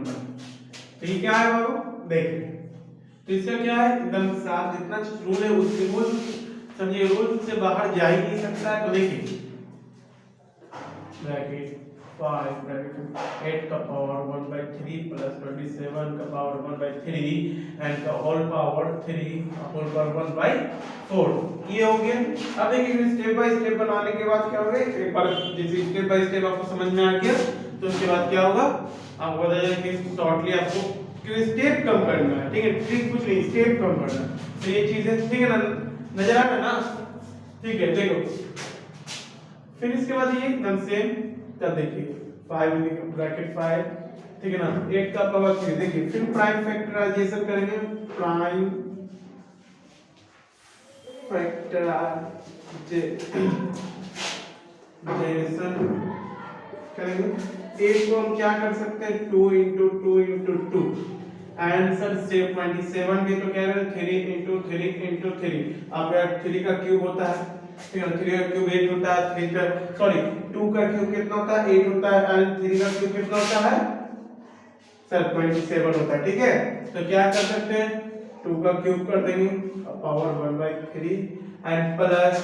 Number. तो ये क्या है बाबू, देखिए तो इसका क्या है एकदम साफ, जितना रूल है उसके रूल समझिए, रूल से बाहर जा ही नहीं सकता है। तो देखिए ब्रैकेट 5 ब्रैकेट 8 का पावर 1/3 प्लस 27 का पावर 1/3 एंड का होल पावर 3 होल पावर 1/4, ये हो गया। अब देखिए स्टेप बाय स्टेप बनाने के बाद क्या होगा, एक बार जैसे स्टेप बाय स्टेप आपको समझ में आ गया तो उसके बाद क्या होगा, आपको बताया कि शॉर्टली आपको क्यों स्टेप कम करना है, ठीक है, ट्रिक कुछ नहीं, स्टेप कम करना है। तो ये चीज है, ठीक है ना, नजर आ रहा है ना, ठीक है। देखो फिर इसके बाद ये एकदम सेम कर देखिए 5 ब्रैकेट 5, ठीक है ना, 8 का पावर 3, देखिए फिर प्राइम फैक्टराइजेशन करेंगे, प्राइम फैक्टराइजेशन करेंगे। 8 को हम क्या कर सकते हैं, 2 into 2 into 2 आंसर स्टेप 27 भी तो कह रहे हैं 3 into 3 into 3, अब 3 का क्यूब होता है, ठीक है, 3 का क्यूब 8 होता है, 3 का सॉरी 2 का क्यूब कितना होता है 8 होता है, एंड 3 का क्यूब कितना होता है सर 27 होता है, ठीक है। तो क्या कर सकते हैं 2 का क्यूब कर देंगे पावर 1/3 एंड प्लस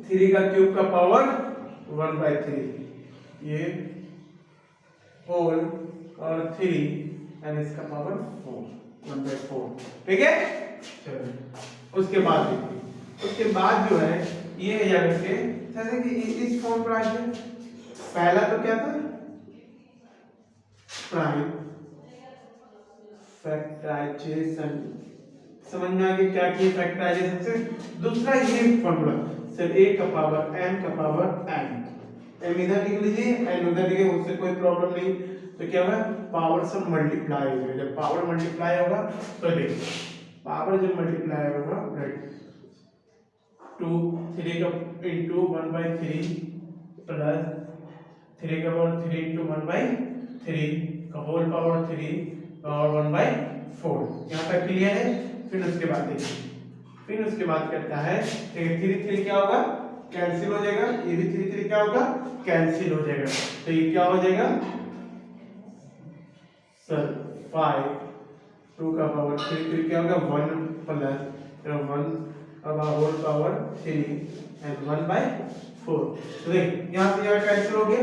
3 का क्यूब का पावर 1/3, ये होल और 3 एंड इसका पावर 4 1/4, ठीक है। चलो उसके बाद देखिए, उसके बाद जो है ये है यार के जैसे कि इस फॉर्म पर आ गया। पहला तो क्या था प्राइम फैक्टराइजेशन, समझ में आ गया क्या किया फैक्टराइजेशन से। दूसरा ये फॉर्मूला सर a का पावर m का पावर n, m इधर लिख लीजिए n उधर लिखिए, उससे कोई प्रॉब्लम नहीं। तो क्या होगा पावर सब मल्टीप्लाई होगा, जब पावर मल्टीप्लाई होगा तो देखिए पावर जब मल्टीप्लाई होगा राइट 2 3 का into 1/3 प्लस 3 का पावर 3 into 1/3 का होल पावर 3 और 1/4, यहाँ तक क्लियर है। फिर उसके बाद देखिए, फिर उसके बाद करता है 3 3 क्या होगा कैंसिल हो जाएगा, ये भी 3 3 क्या होगा कैंसिल हो जाएगा। तो ये क्या हो जाएगा सर 5 2 का पावर 3 3 क्या होगा 1 प्लस 1 अब होल पावर 3 एंड 1/4। तो देख यहाँ से यहाँ कैंसिल हो गया,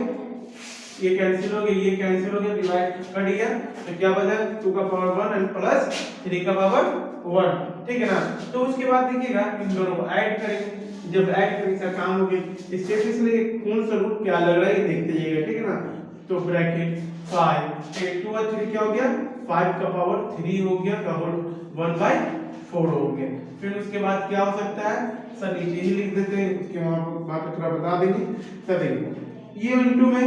ये कैंसिल हो गया, ये कैंसिल हो गया, डिवाइड कर दिया तो क्या बचा 2 का पावर 1 एंड प्लस 3 का पावर 1, ठीक है ना। तो उसके बाद देखिएगा इन दोनों को ऐड करेंगे, जब ऐड करेंगे इसका काम हो गया। स्टेप इसलिए कौन सा रूट क्या लग रहा है ये देखते जाइएगा, ठीक है ना। तो ब्रैकेट 5 2 और 3 क्या हो गया 5 का पावर 3 हो गया का होल 1/4 हो गया। फिर उसके बाद क्या हो सकता है सर नीचे ही लिख देते हैं, उसके वहां पे थोड़ा बता देंगे। तो देखिए ये इनटू में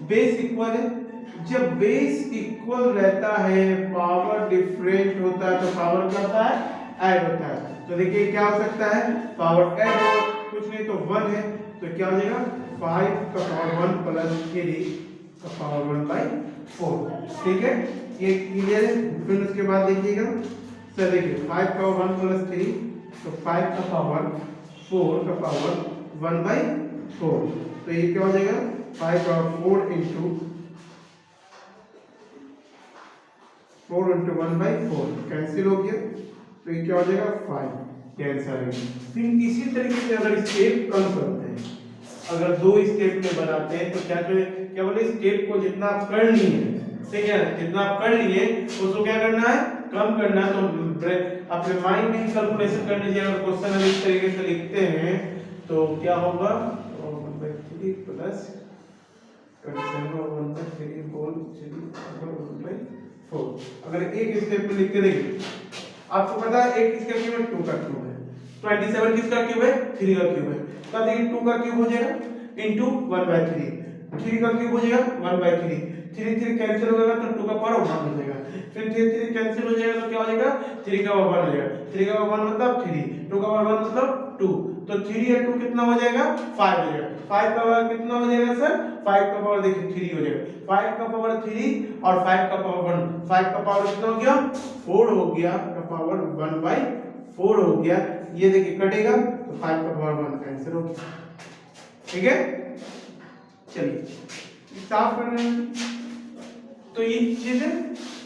बेस इक्वल है, जब बेस इक्वल रहता है पावर डिफरेंट होता है तो पावर क्या होता है ऐड होता है। तो देखिए क्या हो सकता है पावर ऐड हो कुछ नहीं तो 1 है, तो क्या हो जाएगा 5 का पावर 1 प्लस 3 का पावर 1/4, ठीक है ये क्लियर है। फिर उसके बाद देखिएगा सर देखिए 5 का 1 प्लस 3 तो 5 का पावर 4 का पावर 1/4, तो ये क्या हो जाएगा 5 का 4 into 1/4 कैंसिल हो गया, तो ये क्या हो जाएगा 5 ये आंसर है। फिर इसी तरीके से अगर स्टेप कम करते हैं, अगर 2 स्टेप में बनाते हैं तो क्या करें क्या बोले स्टेप को जितना आप कर लिए ठीक है, जितना आप कर लिए उसको क्या करना है कम करना है। तो अपने माइंड में कैलकुलेशन कर लीजिए। अगर क्वेश्चन हम इस तरीके से लिखते हैं तो क्या होगा 1/3 प्लस 1/3 होल 1/4। अगर एक स्टेप में लिख के देखिए आपको पता है एक किसका क्यूब है 2 का क्यूब है, 27 किसका क्यूब है 3 का क्यूब है। तब देखिए 2 का क्यूब हो जाएगा इनटू 1/3, 3 का क्यूब हो जाएगा 1/3, 3 3 कैंसिल हो जाएगा तो 2 का पावर 1 हो जाएगा। फिर 3 3 कैंसिल हो जाएगा तो क्या हो जाएगा 3 का पावर 1 हो जाएगा, 3 का पावर 1 मतलब 3, 2 का पावर 1 मतलब 2, तो 3 और 2 कितना हो जाएगा 5 हो जाएगा। 5 का पावर कितना हो जाएगा सर 5 का पावर देखिए 3 हो जाएगा, 5 का पावर 3 और 5 का पावर 1, 5 का पावर कितना हो गया 4 हो गया का पावर 1/4 हो गया। ये देखिए कटेगा तो 5 का पावर 1 का आंसर हो गया, ठीक है। चलिए साफ कर रहे हैं तो ये चीज है।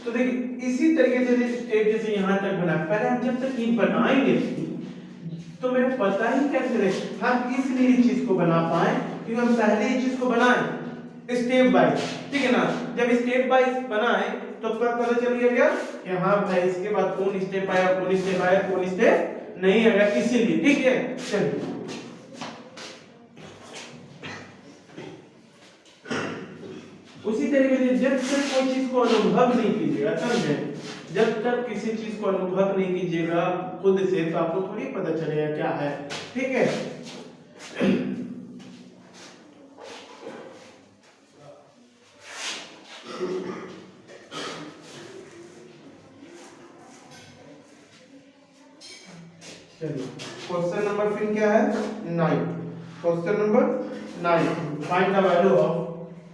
तो देखिए इसी तरीके से स्टेप जैसे यहाँ तक बना, पहले हम जब तक ये बनाएंगे तो मेरे पता ही कैसे रहे हम इसलिए इस चीज को बना पाए क्योंकि हम पहले ही चीज को बनाए स्टेप बाय, ठीक है ना। जब स्टेप बाय बनाए तो पता चल गया कि हाँ भाई इसके बाद कौन स्टेप आया, कौन स्टेप आया, कौन स्टेप नहीं आया, इसीलिए, ठीक है। चलिए उसी तरीके से जब तक कोई चीज को अनुभव नहीं कीजिएगा, समझे, जब तक किसी चीज को अनुभव नहीं कीजिएगा खुद से तो आपको थोड़ी पता चलेगा क्या है, ठीक है। चलिए क्वेश्चन नंबर फिर क्या है 9, question number 9, find the value of,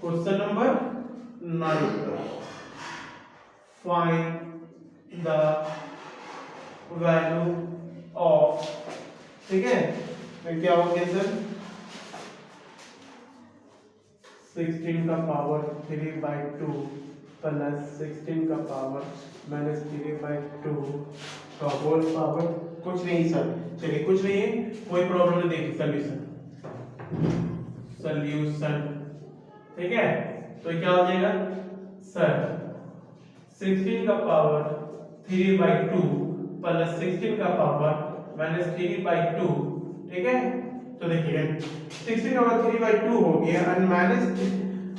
question number 9, find the value of, ठीक है। तो क्या हो गया सर 16 का पावर 3/2 प्लस 16 का पावर माइनस 3/2 का होल पावर, कुछ नहीं सर, चलिए कुछ नहीं है, कोई प्रॉब्लम नहीं, देखिए सॉल्यूशन, ठीक है। तो क्या हो जाएगा सर 16 का पावर 3/2 प्लस 16 का पावर माइनस 3/2, ठीक है। तो देखिए 16 का पावर 3/2 हो गया और माइनस,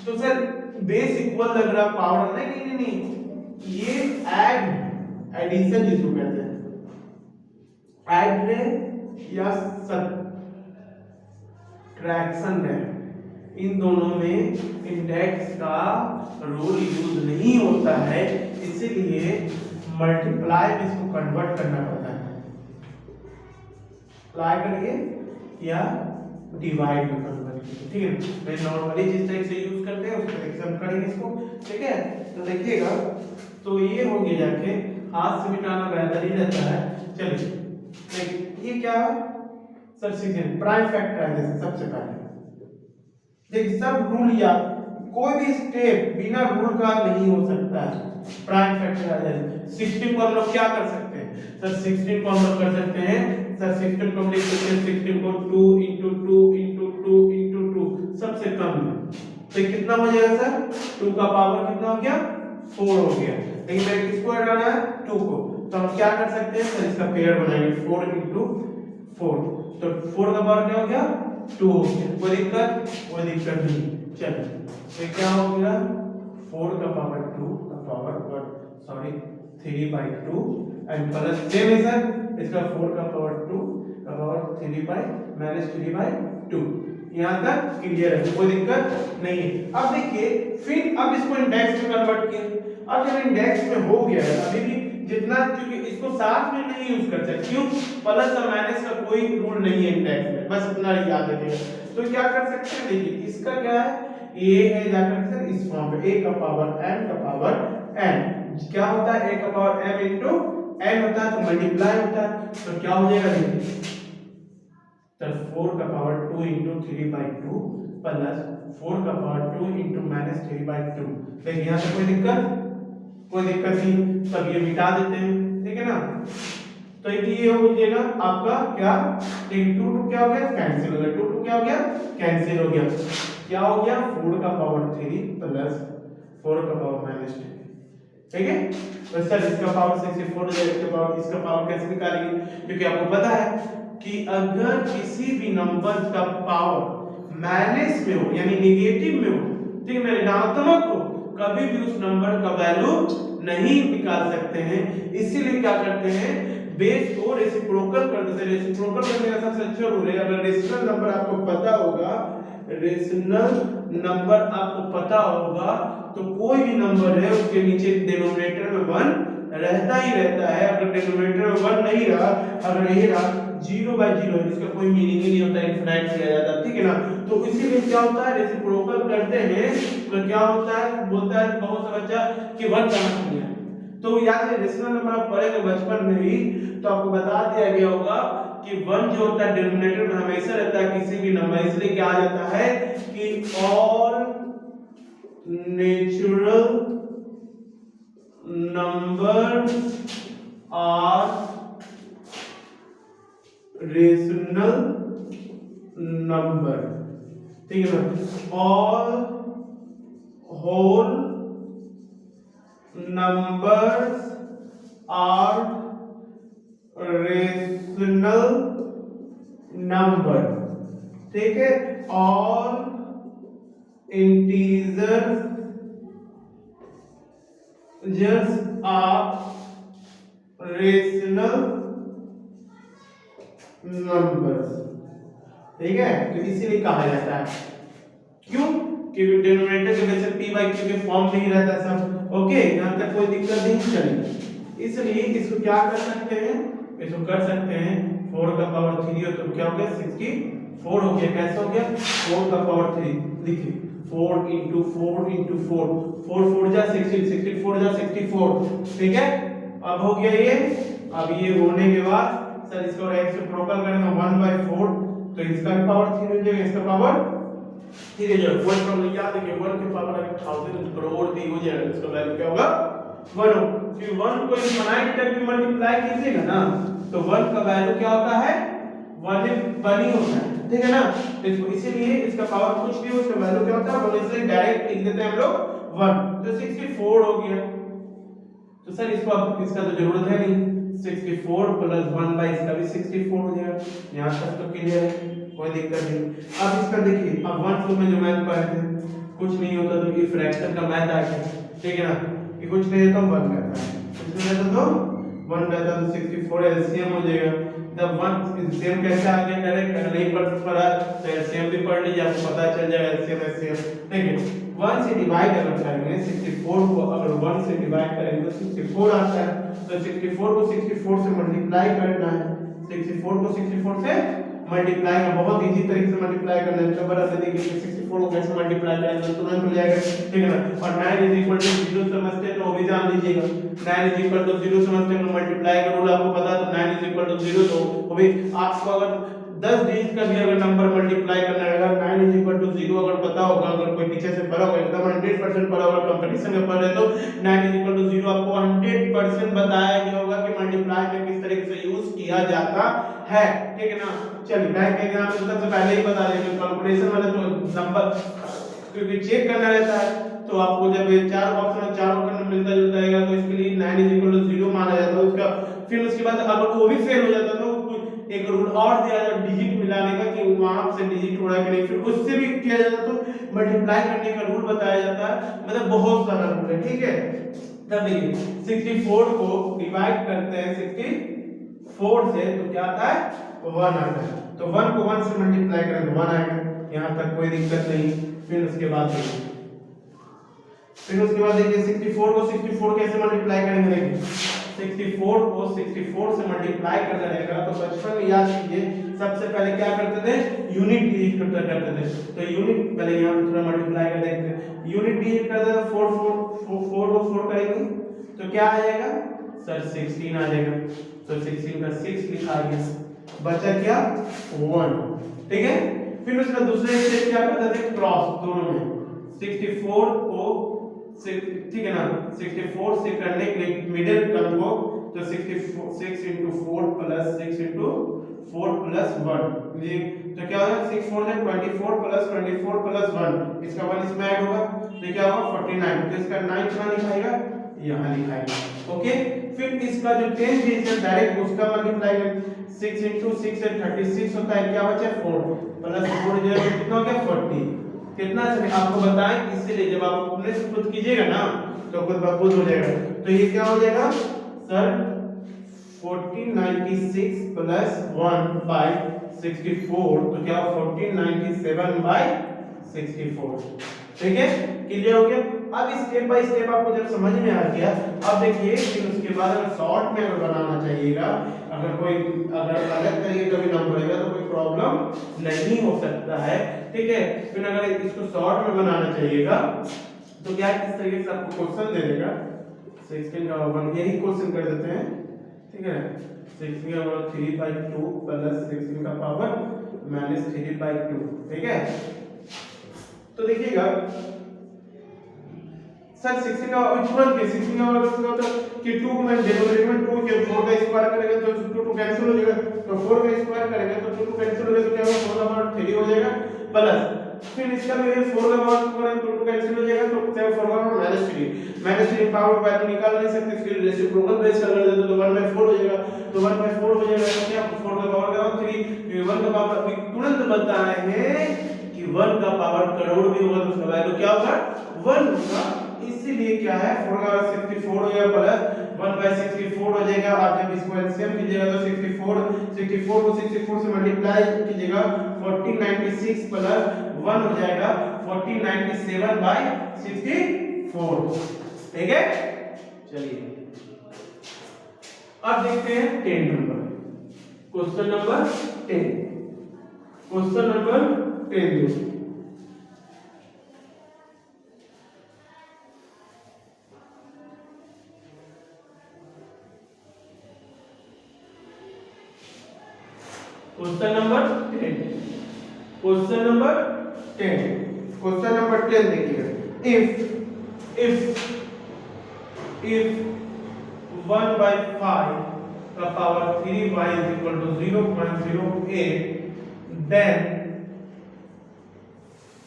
तो सर बेस इक्वल लग रहा, पावर नहीं, ये एडिशन जिसको कहते हैं, ऐड रे या सब्ट्रैक्शन रे, इन दोनों में इंडेक्स का रूल यूज नहीं होता है, इसीलिए मल्टीप्लाई में इसको कन्वर्ट करना पड़ता है, अप्लाई करिए या डिवाइड में कन्वर्ट कीजिए, ठीक है। मैं नॉर्मली जिस तरह से यूज करते हैं उस तरह से हम करेंगे इसको, ठीक है। तो देखिएगा तो ये हो गया, जाके हाथ से मिटाना बेहतर ही रहता है। चलिए देखिए ये क्या है सर, सिग्निफिकेंट प्राइम फैक्टराइजेशन, सबसे पहले देखिए सब रूल या कोई भी स्टेप बिना रूल का नहीं हो सकता है। प्राइम फैक्टराइजेशन 16 को हम लोग क्या कर सकते हैं सर, 16 को हम लोग कर सकते हैं सर, 16 को हम लिख सकते हैं, 16 को 2 into 2 into 2 into 2 सबसे कम है, तो ये कितना हो जाएगा सर, 2 का पावर कितना हो गया 4 हो गया। लेकिन मेरे किसको हटाना है 2 को, तो हम क्या कर सकते हैं सर, इसका पेयर बनाएंगे 4 into 4, तो 4 का पावर क्या हो गया 2 हो गया, कोई दिक्कत नहीं। चलिए तो क्या हो गया 4 का पावर 2 का पावर 3/2 एंड प्लस सेम है सर इसका 4 का पावर 2 का पावर 3/-3/2, यहाँ तक क्लियर है, कोई दिक्कत नहीं है। अब देखिए फिर अब इसको इंडेक्स में कन्वर्ट किए, अब जब इंडेक्स में हो गया है अभी भी जितना, क्योंकि इसको साथ में नहीं यूज कर सकते, क्यों, प्लस और माइनस का कोई रूल नहीं है इंडेक्स में, बस इतना याद रखिएगा। तो क्या कर सकते हैं, देखिए इसका क्या है, a है जाकर सर इस फॉर्म पे a का पावर m का पावर n, क्या होता है a का पावर m into n होता है, तो मल्टीप्लाई होता है, तो क्या हो जाएगा देखिए तो 4 का पावर 2 into 3/2 प्लस 4 का पावर 2 into माइनस 3/2। देखिए यहाँ से कोई दिक्कत नहीं, तब ये मिटा देते हैं, ठीक है ना। तो ये हो जाएगा आपका क्या, 2 क्या हो गया कैंसिल हो गया, 2 क्या हो गया कैंसिल हो गया, क्या हो गया 4 का पावर 3 प्लस 4 का पावर माइनस 3, ठीक है। तो सर इसका पावर 64 हो जाएगा, इसका पावर कैसे निकालेंगे, क्योंकि आपको पता है कि अगर किसी भी नंबर का पावर माइनस में हो यानी नेगेटिव में हो, ठीक है, ऋणात्मक हो, कभी भी उस नंबर का वैल्यू नहीं निकाल सकते हैं, इसीलिए क्या करते हैं बेस को रेसिप्रोकल कर देते हैं। रेसिप्रोकल करने का सबसे अच्छा रूल है, अगर रेशनल नंबर आपको पता होगा, रेशनल नंबर आपको पता होगा तो कोई भी नंबर है उसके नीचे डिनोमिनेटर में 1 रहता ही रहता है, अगर डिनोमिनेटर में 1 नहीं रहा, अगर यही रहा 0/0 है, इसका कोई मीनिंग ही नहीं होता, इनफिनिट किया जाता, ठीक है ना। तो इसीलिए क्या होता है रेसिप्रोकल करते हैं तो क्या होता है, बोलता है बहुत सा बच्चा कि 1 कहां से है, तो याद है रेशनल नंबर आप पढ़ेंगे बचपन में ही तो आपको बता दिया गया होगा कि 1 जो होता है डिनोमिनेटर में हमेशा रहता है किसी भी नंबर, इसलिए क्या आ जाता है कि all natural numbers are rational number, ठीक है ना। all whole numbers are rational number, ठीक है। all integers are rational numbers, ठीक है। तो इसीलिए कहा जाता है, क्यों? क्योंकि डिनोमिनेटर के वजह से p बाई q के फॉर्म में ही रहता है सब। ओके, यहां तक कोई दिक्कत नहीं चलेगी। इसलिए इसको क्या कर सकते हैं, इसको कर सकते हैं 4 का पावर 3 हो तो क्या हो गया 64 हो गया। कैसे हो गया? 4 का पावर 3, देखिए 4 into 4 into 4, 4 4 जा 16, 64 जा 64, ठीक है। अब हो गया ये। अब ये होने के बाद सर इसको x से प्रोकल करेंगे 1/4, तो इसका भी पावर 3 हो जाएगा, इसका पावर 3 हो जाएगा। कोई प्रॉब्लम याद रखिए 1 के पावर अगर 1000 करोड़ भी हो जाएगा इसका वैल्यू क्या होगा 1 हो। क्योंकि 1 को इनफाइनाइट तक भी मल्टीप्लाई कीजिएगा ना तो 1 का वैल्यू क्या होता है 1 ही होता है, ठीक है ना। तो इसको इसीलिए इसका पावर कुछ भी हो उसका वैल्यू क्या होता है 1, इसलिए डायरेक्ट लिख देते हैं हम लोग 1। तो 64 हो गया। तो सर इसको अब इसका तो जरूरत है नहीं, 64 प्लस 1 बाई इसका भी 64 हो जाएगा। यहाँ तक तो क्लियर है, कोई दिक्कत नहीं। अब इसका देखिए, अब 1 2 में जो मैथ पढ़े थे कुछ नहीं होता तो ये फ्रैक्शन का मैथ आ गया, ठीक है ना। ये कुछ नहीं होता 1 रहता है, कुछ नहीं रहता तो 1 रहता तो 64 एलसीएम हो जाएगा। तब 1 एलसीएम कैसे आ गया डायरेक्ट, अगर नहीं पढ़ा तो एलसीएम भी पढ़ लीजिए, आपको पता चल जाएगा एलसीएम, ठीक है। 1 से डिवाइड अगर करेंगे 64 को, अगर 1 से डिवाइड करेंगे तो 64 आता है। तो 64 को 64 से मल्टीप्लाई करना है, 64 को 64 से मल्टीप्लाई का बहुत इजी तरीके से मल्टीप्लाई करना है। तो बड़ा से देखिए 64 को कैसे मल्टीप्लाई करेंगे तो तुरंत हो जाएगा, ठीक है ना। और 9 0 समझते हैं तो वो भी जान लीजिएगा, 9 0 समझते हैं तो मल्टीप्लाई का रूल आपको पता है। तो 9 0 तो वो भी आपको अगर 10 डिजिट का भी अगर नंबर मल्टीप्लाई करना है, अगर 9 0 अगर पता होगा, अगर कोई टीचर से पढ़ा होगा एकदम 100% पढ़ा होगा, कंपटीशन में पढ़ रहे तो 9 0 आपको 100% बताया गया होगा कि मल्टीप्लाई में किस तरीके से यूज किया जाता है, ठीक है ना। चलिए बैंक एग्जाम में सबसे पहले ही बता देंगे कैलकुलेशन वाला तो नंबर क्योंकि चेक करना रहता है तो आपको जब ये चार ऑप्शन चारों का मिलता जुलता रहेगा तो इसके लिए 9 0 माना जाता है उसका। फिर उसके बाद अगर वो भी फेल हो जाता तो एक रूल और दिया जाता डिजिट मिलाने का कि वहां से डिजिट हो रहा है कि नहीं, फिर उससे भी किया जाता तो मल्टीप्लाई करने का रूल बताया जाता है। मतलब बहुत सारा रूल है, ठीक है। तब देखिए 64 को डिवाइड करते हैं 64 से तो क्या आता है 1 आता है। तो 1 को 1 से मल्टीप्लाई करें तो 1 आएगा, यहां तक कोई दिक्कत नहीं। फिर उसके बाद देखिए 64 को 64 कैसे मल्टीप्लाई करेंगे, देखिए 64 को 64 से मल्टीप्लाई करना रहेगा तो बचपन में याद कीजिए सबसे पहले क्या करते थे यूनिट डिजिट करते थे। तो यूनिट पहले यहां पे थोड़ा मल्टीप्लाई कर देखते हैं, यूनिट डिजिट करते हैं 4 को 4 करेंगे तो क्या आ जाएगा सर 16 आ जाएगा। तो 16 का 6 लिखा गया, बचा क्या 1, ठीक है। फिर उसका दूसरे स्टेप क्या करते थे क्रॉस दोनों में 64 को ठीक है ना 64 से करने के लिए मिडिल टर्म को तो 64 6 into 4 plus 6 into 4 plus 1 ये तो क्या होगा 6 4 जा 24 plus 24 plus 1 इसका 1 इसमें ऐड होगा तो क्या होगा 49। तो इसका 9 कहां लिखाएगा यहां लिखाएगा, ओके। फिर इसका जो 10 डिजिट डायरेक्ट उसका मल्टीप्लाई कर 6 into 6 से 36 होता है, क्या बचा 4 plus 4 जो कितना हो गया 40। कितना समय आपको बताएं, इसीलिए जब आप अपने से खुद कीजिएगा ना तो खुद ब खुद हो जाएगा। तो ये क्या हो जाएगा सर 1496 प्लस 1 बाय 64 तो क्या 1497 बाय 64, ठीक है। क्लियर हो गया। अब स्टेप बाय स्टेप आपको जब समझ में आ गया अब देखिए फिर उसके बाद अगर शॉर्ट में अगर बनाना चाहिएगा अगर अलग तरीके का भी नंबर रहेगा तो कोई प्रॉब्लम नहीं हो सकता है, ठीक है। फिर अगर इसको शॉर्ट में बनाना चाहिएगा तो क्या किस तरीके से आपको क्वेश्चन दे देगा 16 का 1 यही क्वेश्चन कर देते हैं, ठीक है। 16 का 3/2 प्लस 16 का पावर -3/2, ठीक है। तो देखिएगा सर 16 का which one के 16 का मतलब कि 2 को मैं डिनोमिनेटर में 2 के 4 का स्क्वायर करेंगे तो 2 2 कैंसिल हो जाएगा, तो 4 का स्क्वायर करेंगे तो 2 2 कैंसिल हो जाएगा, तो क्या होगा 4 का पावर 3 हो जाएगा प्लस फिर इसका भी 4 का पावर 4 है तो 2 कैंसिल हो जाएगा, तो क्या होगा -3 पावर वैल्यू निकाल नहीं सकते, इसके लिए रेसिप्रोकल बेस कर देते तो 1/4 हो जाएगा, तो 1/4 हो जाएगा तो क्या 4 का पावर क्या होगा 3, 1 का पावर अभी तुरंत बता रहे हैं कि 1 का पावर करोड़ भी होगा तो उसका वैल्यू क्या होगा 1 होगा, इसीलिए क्या है 4 का 64 हो जाएगा प्लस 1/64 हो जाएगा, आप जब इसको एलसीएम कीजिएगा तो 64 को 64 से मल्टीप्लाई कीजिएगा 1496 प्लस 1 हो जाएगा 1497/64, ठीक है। चलिए अब देखते हैं 10 number, question number 10, question number 10 question number 10, question number 10, question number 10 देखिएगा, if 1/5 का power 3y is equal to 0.08 then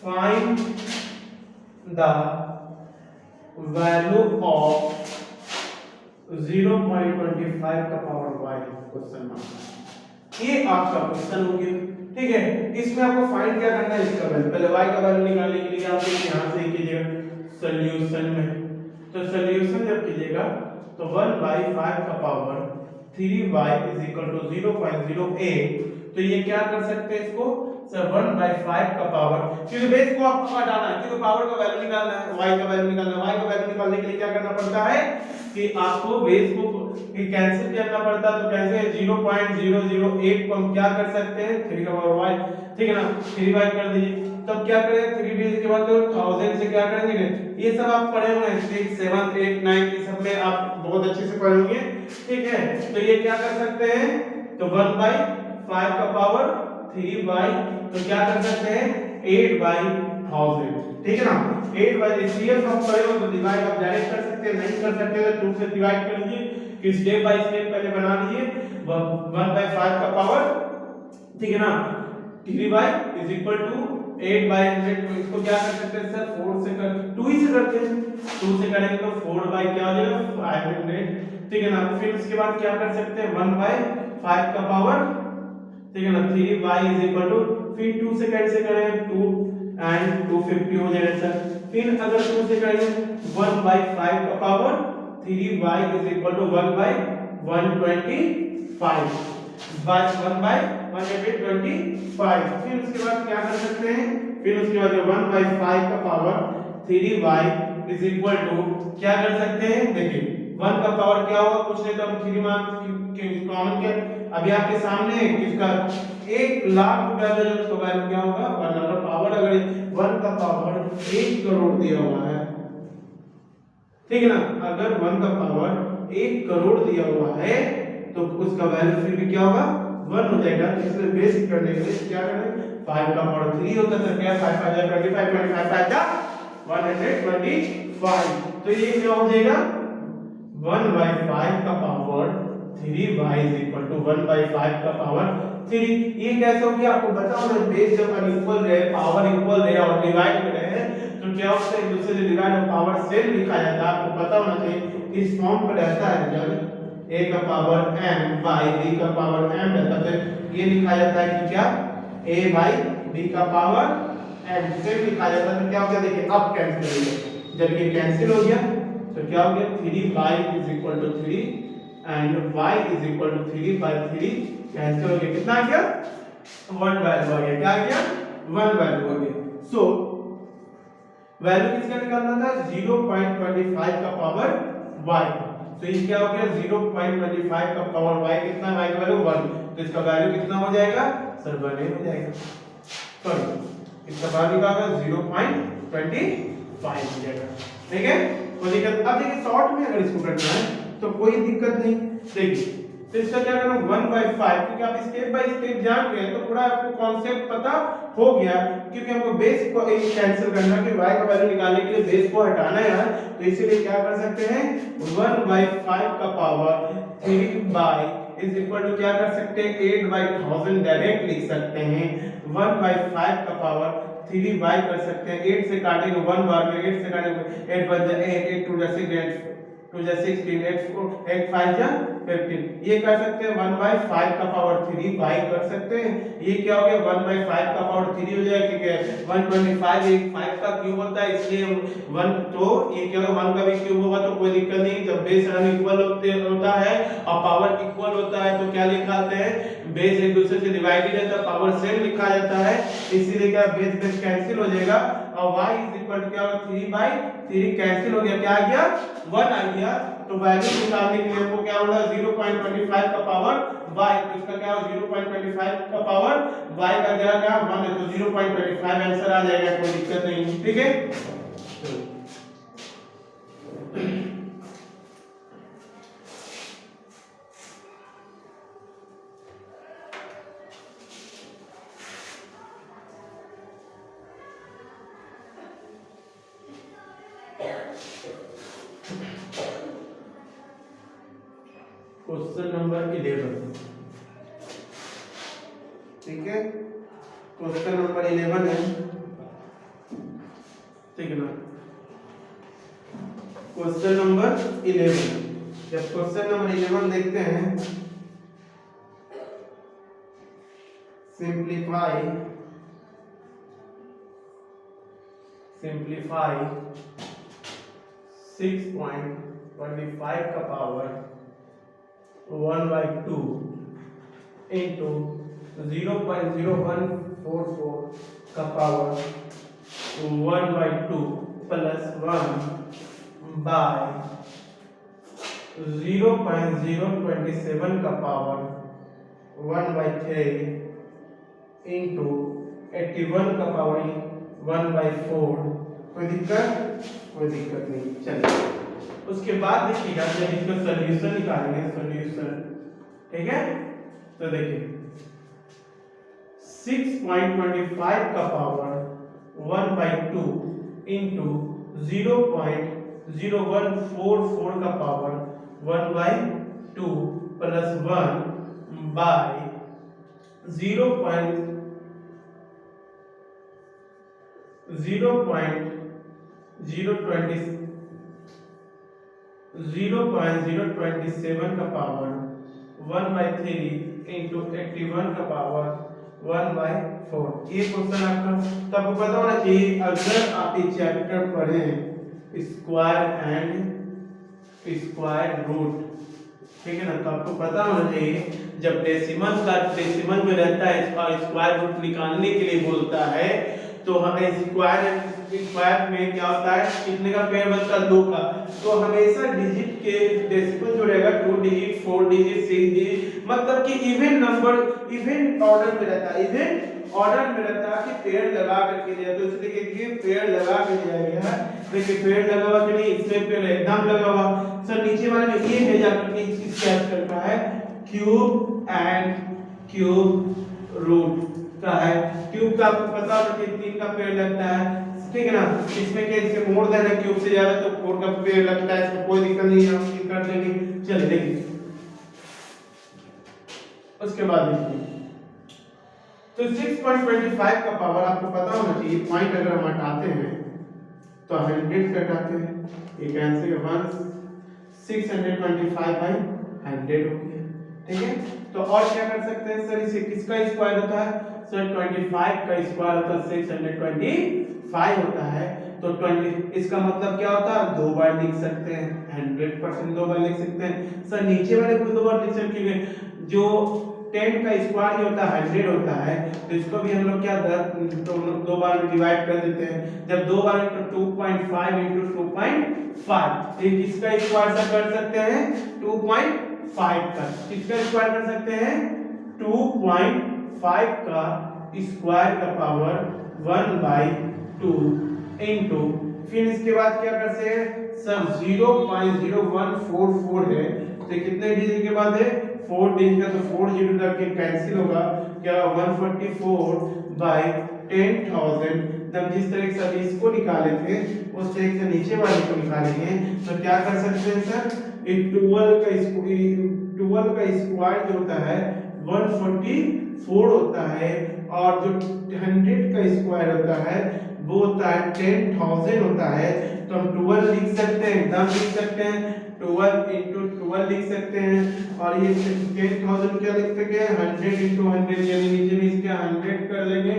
find the value of 0.25 का पावर y, क्वेश्चन मार्क। ये आपका क्वेश्चन हो गया, ठीक है। इसमें आपको फाइंड क्या करना है, इसका वैल्यू, पहले y का वैल्यू निकालने के लिए आप यहां से कीजिएगा सॉल्यूशन में, तो सॉल्यूशन जब कीजिएगा तो 1/5 का power 3y is equal to 0.08, तो ये क्या कर सकते हैं इसको सर 1/5 का पावर, क्योंकि बेस को आपको हटाना है, क्योंकि पावर का वैल्यू निकालना है, y का वैल्यू निकालना है, y का वैल्यू निकालने के लिए क्या करना पड़ता है कि आपको बेस को कैंसिल करना पड़ता है, तो कैसे 0.008 को हम क्या कर सकते हैं 3 का पावर y, ठीक है ना, 3y कर दीजिए, तब क्या करें 3 डिजिट के बाद तो 1000 से क्या करेंगे, ये सब आप पढ़े होंगे 6 7 8 9 ये सब में आप बहुत अच्छे से पढ़े होंगे, ठीक है। तो ये क्या कर सकते हैं, तो 1/5 का पावर 3y, तो क्या कर सकते हैं 8/1000, ठीक है ना, 8/CF हम पढ़े हो तो डिवाइड आप डायरेक्ट कर सकते हैं, नहीं कर सकते तो 2 से डिवाइड कर लीजिए, कि स्टेप बाय स्टेप पहले बना लीजिए 1/5 का पावर, ठीक है ना, 3y is equal to 8/100, तो इसको क्या कर सकते हैं सर 4 से कर 2 ही से करते हैं, 2 से करेंगे तो 4 क्या हो जाएगा 500, ठीक है ना। फिर उसके बाद क्या कर सकते हैं 1/5 का पावर, ठीक है ना, 3y is equal to, फिर 2 से कैसे करें 2 एंड 250 हो जाएगा सर, फिर अगर 2 से करेंगे 1/5 का power 3y is equal to 1/125 by 1/125, फिर उसके बाद क्या कर सकते हैं, फिर उसके बाद 1/5 का power 3y is equal to क्या कर सकते हैं, देखिए 1 का पावर क्या होगा, कुछ नहीं तो हम 3 मान कॉमन के अभी आपके सामने किसका 1 लाख रुपया का जो उसका वैल्यू क्या होगा 1 का पावर, अगर 1 का पावर 1 करोड़ दिया हुआ है, ठीक है ना, अगर 1 का पावर 1 करोड़ दिया हुआ है तो उसका वैल्यू फिर भी क्या होगा 1 हो जाएगा, इसलिए बेसिक करने के लिए क्या करें 5 का पावर 3 होता है, क्या 5 5 25 25 5 जा 125, तो ये क्या हो जाएगा 1/5 का power 3y is equal to 1/5 का पावर 3, ये कैसे हो गया आपको बताओ ना, बेस जब अनइक्वल रहे, पावर इक्वल रहे और डिवाइड में रहे तो क्या होता है, एक दूसरे से डिवाइड और पावर से लिखा जाता है, आपको पता होना चाहिए, इस फॉर्म पर रहता है जब a का पावर m by b का पावर m रहता है तो ये लिखा जाता है कि क्या a by b का पावर m से लिखा जाता है, तो क्या हो गया देखिए अब कैंसिल हो गया, जब ये कैंसिल हो गया तो क्या हो गया 3y is equal to 3 and y is equal to 3/3 cancel हो गया, कितना आ गया 1 वैल्यू आ गया, क्या आ गया 1 वैल्यू आ गया। सो वैल्यू किसका निकालना था 0.25 का पावर y, तो ये क्या हो गया 0.25 का पावर y कितना, y का वैल्यू 1, तो इसका वैल्यू कितना हो जाएगा सर 1 हो जाएगा, सॉरी इसका वैल्यू क्या होगा 0.25 हो जाएगा, ठीक है। कोई दिक्कत, अब देखिए शॉर्ट में अगर इसको करना है तो कोई दिक्कत नहीं, देखिए तो इसका क्या करना 1/5, क्योंकि आप स्टेप बाय स्टेप जान गए तो पूरा आपको कॉन्सेप्ट पता हो गया, क्योंकि हमको बेस को कैंसिल करना कि y का वैल्यू निकालने के लिए बेस को हटाना है यार, तो इसीलिए क्या कर सकते हैं 1/5 का power 3 by is equal to क्या कर सकते हैं 8/1000 डायरेक्ट लिख सकते हैं। 1/5 का पावर 3 बाई कर सकते हैं, 8 से काटेंगे 1 बार में, 8 से काटेंगे 8 बच जाए 8 8 2 जा 6 2 जा 16 8 4 8 5 जा 15, ये कर सकते हैं 1/5 का पावर 3 बाई कर सकते हैं। ये क्या हो गया 1/5 का पावर 3 हो जाएगा, क्योंकि 125 एक 5 का क्यूब होता है, इसलिए 1 तो ये क्या होगा 1 का भी क्यूब होगा तो कोई दिक्कत नहीं। जब बेस अनइक्वल होता है और पावर इक्वल होता है तो क्या लिखाते हैं बेस एक दूसरे से डिवाइडेड है तो पावर सेम लिखा जाता है, इसीलिए क्या बेस बेस कैंसिल हो जाएगा और y इज इक्वल टू क्या होगा 3/3 कैंसिल हो गया, क्या आ गया 1 आ गया। तो वैल्यू निकालने के लिए हमको क्या होगा 0.25 का पावर y, तो इसका क्या होगा 0.25 का पावर y का जगह क्या 1 है तो 0.25 आंसर आ जाएगा, कोई दिक्कत नहीं, ठीक है। क्वेश्चन नंबर 11, ठीक है, क्वेश्चन नंबर 11 है, ठीक है ना। क्वेश्चन नंबर 11, जब क्वेश्चन नंबर 11 देखते हैं, सिंप्लीफाई 6.25 का पावर 1/2 इंटू 0.0144 का पावर 1/2 प्लस 1 बाय 0.027 का पावर 1/3 इंटू 81 का पावर 1/4, कोई दिक्कत नहीं, चलिए। उसके बाद देखिएगा जब इसका सॉल्यूशन निकालेंगे, सॉल्यूशन, ठीक है, तो देखिए 6.25 का पावर 1/2 इंटू 0.0144 का पावर 1/2 प्लस 1 बाय 0.027 का पावर 1/3 इंटू 81 का पावर 1/4। ये क्वेश्चन आपका तब पता होना चाहिए अगर आप ये चैप्टर पढ़ें स्क्वायर एंड स्क्वायर रूट, ठीक है ना, तो आपको पता होना चाहिए जब डेसिमल में रहता है स्क्वायर रूट निकालने के लिए बोलता है तो हमें स्क्वायर में क्या होता है कितने का पेयर बनता है 2 का, तो हमेशा डिजिट के डेसिमल जो रहेगा 2 डिजिट 4 डिजिट 6 डिजिट, मतलब कि इवन नंबर इवन ऑर्डर में रहता है, इवन ऑर्डर में रहता है कि पेयर लगा करके दिया, तो इसलिए देखिए पेयर लगा के दिया गया है, देखिए पेयर लगा हुआ कि नहीं, इसमें पेयर एकदम लगा हुआ। सर नीचे वाले में ये है जाकर के इस कैच करता है क्यूब एंड क्यूब रूट का है, क्यूब का आपको पता होगा कि 3 का पेयर लगता है, ठीक है ना, इसमें क्या इससे मोर देन है क्यूब से ज्यादा तो 4 का पेयर लगता है, इसमें कोई दिक्कत नहीं है, हम ये कर लेंगे। चलिए देखिए उसके बाद देखिए तो 6.25 का पावर आपको पता होना चाहिए, पॉइंट अगर हम हटाते हैं तो 100 कटाते हैं, ये कैंसिल 1 625/100 हो गया, ठीक है। तो और क्या कर सकते हैं सर, इसे किसका स्क्वायर होता है सर 25 का स्क्वायर होता है 625 होता है, तो 20 इसका मतलब क्या होता है 2 बार लिख सकते हैं, 100% 2 बार लिख सकते हैं। सर नीचे वाले को 2 बार लिख सकते हैं, जो 10 का स्क्वायर जो होता है 100 होता है, तो इसको भी हम लोग क्या 2 बार में डिवाइड कर देते हैं, जब 2 बार तो 2.5 into 2.5, ये किसका स्क्वायर सब कर सकते हैं 2.5 का, किसका स्क्वायर कर सकते हैं 2.5 का स्क्वायर का पावर 1/2 इंटू, फिर इसके बाद क्या करते हैं सर 0.0144 है, तो कितने डिजिट के बाद है 4 डिजिट का, तो 4 जीरो रख के कैंसिल होगा क्या 144/10,000। तब जिस तरह से अभी इसको निकाले थे उस तरह से नीचे वाले को निकालेंगे। तो क्या कर सकते हैं सर, 12 का स्क्वायर जो होता है 144 होता है, और जो 100 का स्क्वायर होता है वो होता है 10,000 होता है। तो हम 12 लिख सकते हैं, एकदम लिख सकते हैं, 12 into 12 लिख सकते हैं। और ये 10,000 क्या लिख सकते हैं 100 into 100, यानी नीचे में इसके 100 कर देंगे,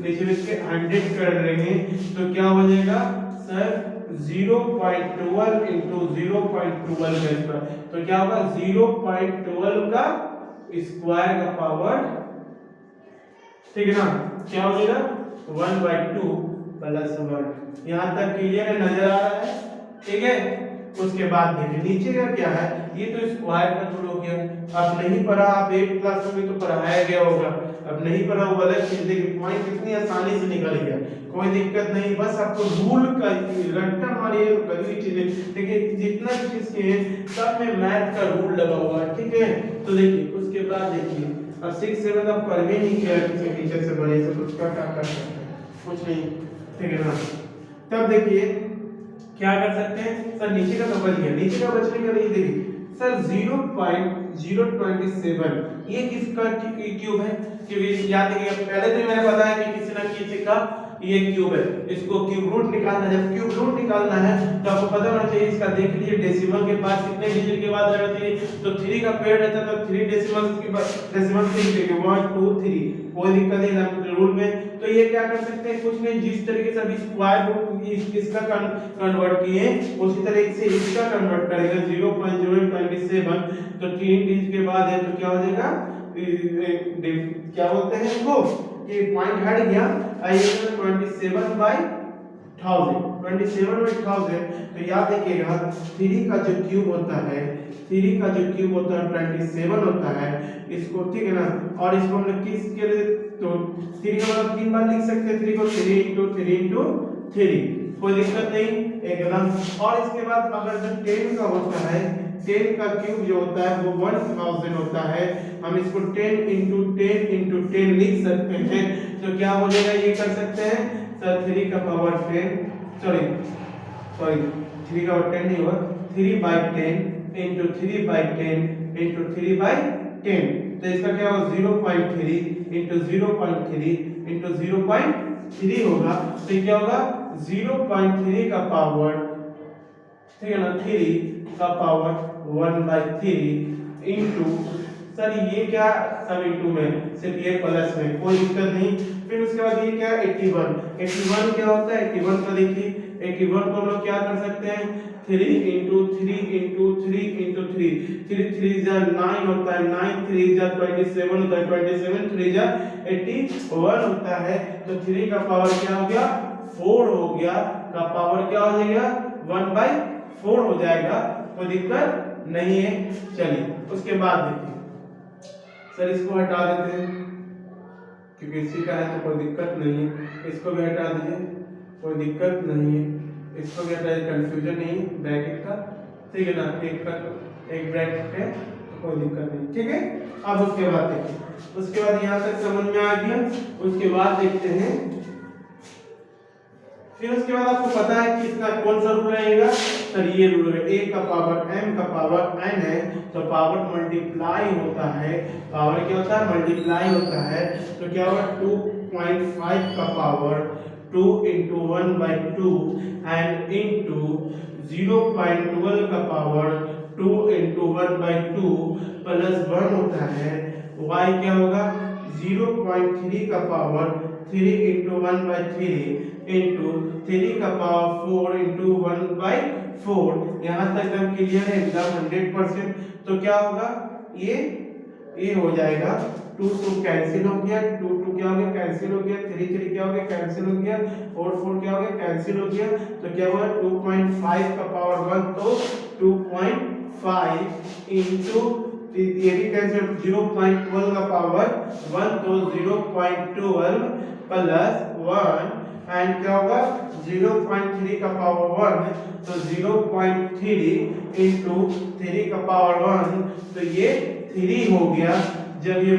नीचे में इसके 100 कर देंगे। तो क्या हो जाएगा सर 0.12 into 0.12 का स्क्वायर, तो क्या होगा 0.12 का स्क्वायर का पावर, ठीक है ना, क्या हो जाएगा 1/2 प्लस 1। यहाँ तक क्लियर है, नजर आ रहा है, ठीक है। उसके बाद देखिए नीचे का क्या है, ये तो स्क्वायर का रूल हो गया। अब नहीं पढ़ा आप 8 क्लास में तो पढ़ाया गया होगा, अब नहीं पढ़ा वो अलग चीज, देखिए पॉइंट कितनी आसानी से निकल गया, कोई दिक्कत नहीं। बस आपको रूल का रट्टा मारिए तो कभी चीजें देखिए, जितना चीज के सब में मैथ का रूल लगा हुआ है, ठीक है। तो देखिए उसके बाद देखिए अब 6 7 आप पढ़ भी नहीं किया किसी टीचर से बड़े से, कुछ क्या कर सकते हैं, कुछ नहीं, ठीक है ना। तब देखिए क्या कर सकते हैं सर, नीचे का तो बच गया, नीचे का बचने का नहीं, देखिए सर 0.027 ये किसका क्यूब है, क्योंकि याद रखिए पहले तो मैंने बताया कि किसी ना किसी का ये क्यूब है, इसको क्यूब रूट निकालना है। जब क्यूब रूट निकालना है तो आपको पता होना चाहिए इसका, देख लीजिए डेसिमल के बाद कितने डिजिट के बाद रहना चाहिए, तो 3 का पेड़ रहता है तो 3 डेसिमल के बाद डेसिमल से लिखेंगे 1 2 3, कोई दिक्कत नहीं है रूल में। तो ये क्या कर सकते हैं, कुछ नहीं, जिस तरीके से अभी स्क्वायर रूट इसका कन्वर्ट किए उसी तरीके से इसका कन्वर्ट करेंगे 0.027, तो 3 डिजिट के बाद है तो क्या हो जाएगा, क्या बोलते हैं इसको कि पॉइंट हट गया, 27/1000, 27/1000। तो याद रखिएगा 3 का जो क्यूब होता है, 3 का जो क्यूब होता है 27 होता है, इसको, ठीक है ना। और इसको हम लोग किस के लिए, तो 3 का मतलब 3 बार लिख सकते हैं, 3 को 3 × 3, कोई दिक्कत नहीं एकदम। और इसके बाद अगर जो 10 का होता है, 10 का क्यूब जो होता है वो 1000 होता है, हम इसको 10 × 10 × 10 लिख सकते हैं। तो क्या हो जाएगा, ये कर सकते हैं सर 3 का पावर 10, सॉरी 3 का पावर 10 नहीं होगा, 3/10 × 3/10 × 3/10, तो इसका क्या होगा 0.3 × 0.3 × 0.3 होगा। तो क्या होगा 0.3 का पावर, ठीक है ना, 3 का पावर 1/3 इंटू, सर ये क्या सब इंटू में, सिर्फ ये प्लस में, कोई दिक्कत नहीं। फिर उसके बाद ये क्या 81 क्या होता है, 81 का देखिए 81 को हम लोग क्या कर सकते हैं 3 × 3 × 3 × 3, 3 3 जा 9 होता है, 9 3 जा 27 होता है, 27 3 जा 81 होता है। तो 3 का पावर क्या हो गया 4 हो गया, का पावर क्या हो जाएगा 1/4 हो जाएगा, कोई दिक्कत नहीं है। चलिए उसके बाद देखिए सर इसको हटा देते हैं क्योंकि इसी का है तो कोई दिक्कत नहीं है, इसको भी हटा दीजिए, कोई दिक्कत नहीं है, इसको भी हटा दीजिए, कंफ्यूजन नहीं है ब्रैकेट का, ठीक है ना, एक ब्रैकेट है तो कोई दिक्कत नहीं, ठीक है। अब उसके बाद देखिए, उसके बाद यहाँ तक समझ में आ गया। उसके बाद देखते हैं, फिर उसके बाद आपको पता है किसका कौन सा रूल रहेगा सर, ये रूल है, a का पावर m का पावर n है तो पावर मल्टीप्लाई होता है, पावर क्या होता है मल्टीप्लाई होता है। तो क्या होगा 2.5 का पावर 2 × 1/2 एंड इंटू 0.12 का पावर 2 × 1/2 प्लस 1 होता है। y क्या होगा 0.3 का पावर 3 × 1/3 इंटू 3 का पावर 4 × 1/4। यहाँ तक एकदम क्लियर है, एकदम 100%। तो क्या होगा ये हो जाएगा 2 2 कैंसिल हो गया, 2 2 क्या हो गया कैंसिल हो गया, 3 3 क्या हो गया कैंसिल हो गया, और 4 क्या हो गया कैंसिल हो गया। तो क्या हुआ 2.5 का पावर 1 तो 2.5 इंटू ये भी कैंसिल 0.12 का पावर 1 तो 0.12 प्लस 1 एंड क्या होगा 0.3 का पावर 1, तो 0.3 इंटू 3 का पावर 1, तो ये 3 हो गया। जब ये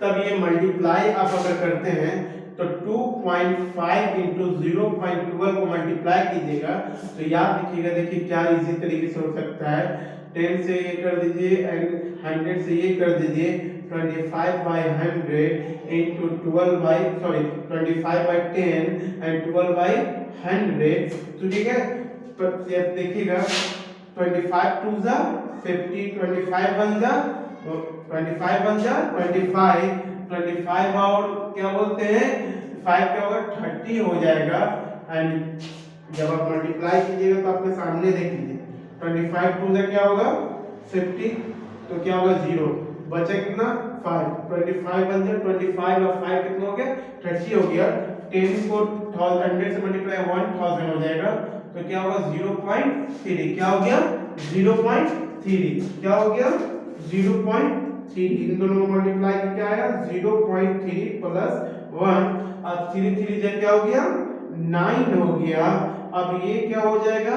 तब ये मल्टीप्लाई आप अगर करते हैं तो 2.5 इंटू 0.12 को मल्टीप्लाई कीजिएगा तो याद रखिएगा, देखिए क्या इजी तरीके से हो सकता है। 10 से ये कर दीजिए एंड 100 से ये कर दीजिए, 25/100 इंटू 25/10 एंड 12/100, तो ठीक है। तो ये देखिएगा 25 2 जा 50, 25 1 जा 25 बन जा 25, 25 और क्या बोलते हैं 5 क्या होगा 30 हो जाएगा। एंड जब आप मल्टीप्लाई कीजिएगा तो आपके सामने देख लीजिए 25 2 से क्या होगा 50, तो क्या होगा 0, बचा कितना 5, 25 बन जा 25 और 5 कितना हो गया 30 हो गया। 10 को 100 से मल्टीप्लाई 1000 हो जाएगा, तो क्या होगा 0.3, क्या हो गया 0.3, क्या हो गया 0.3, इन दोनों को मल्टीप्लाई करके आया 0.3 प्लस 1, अब 3 3 से क्या हो गया 9 हो गया। अब ये क्या हो जाएगा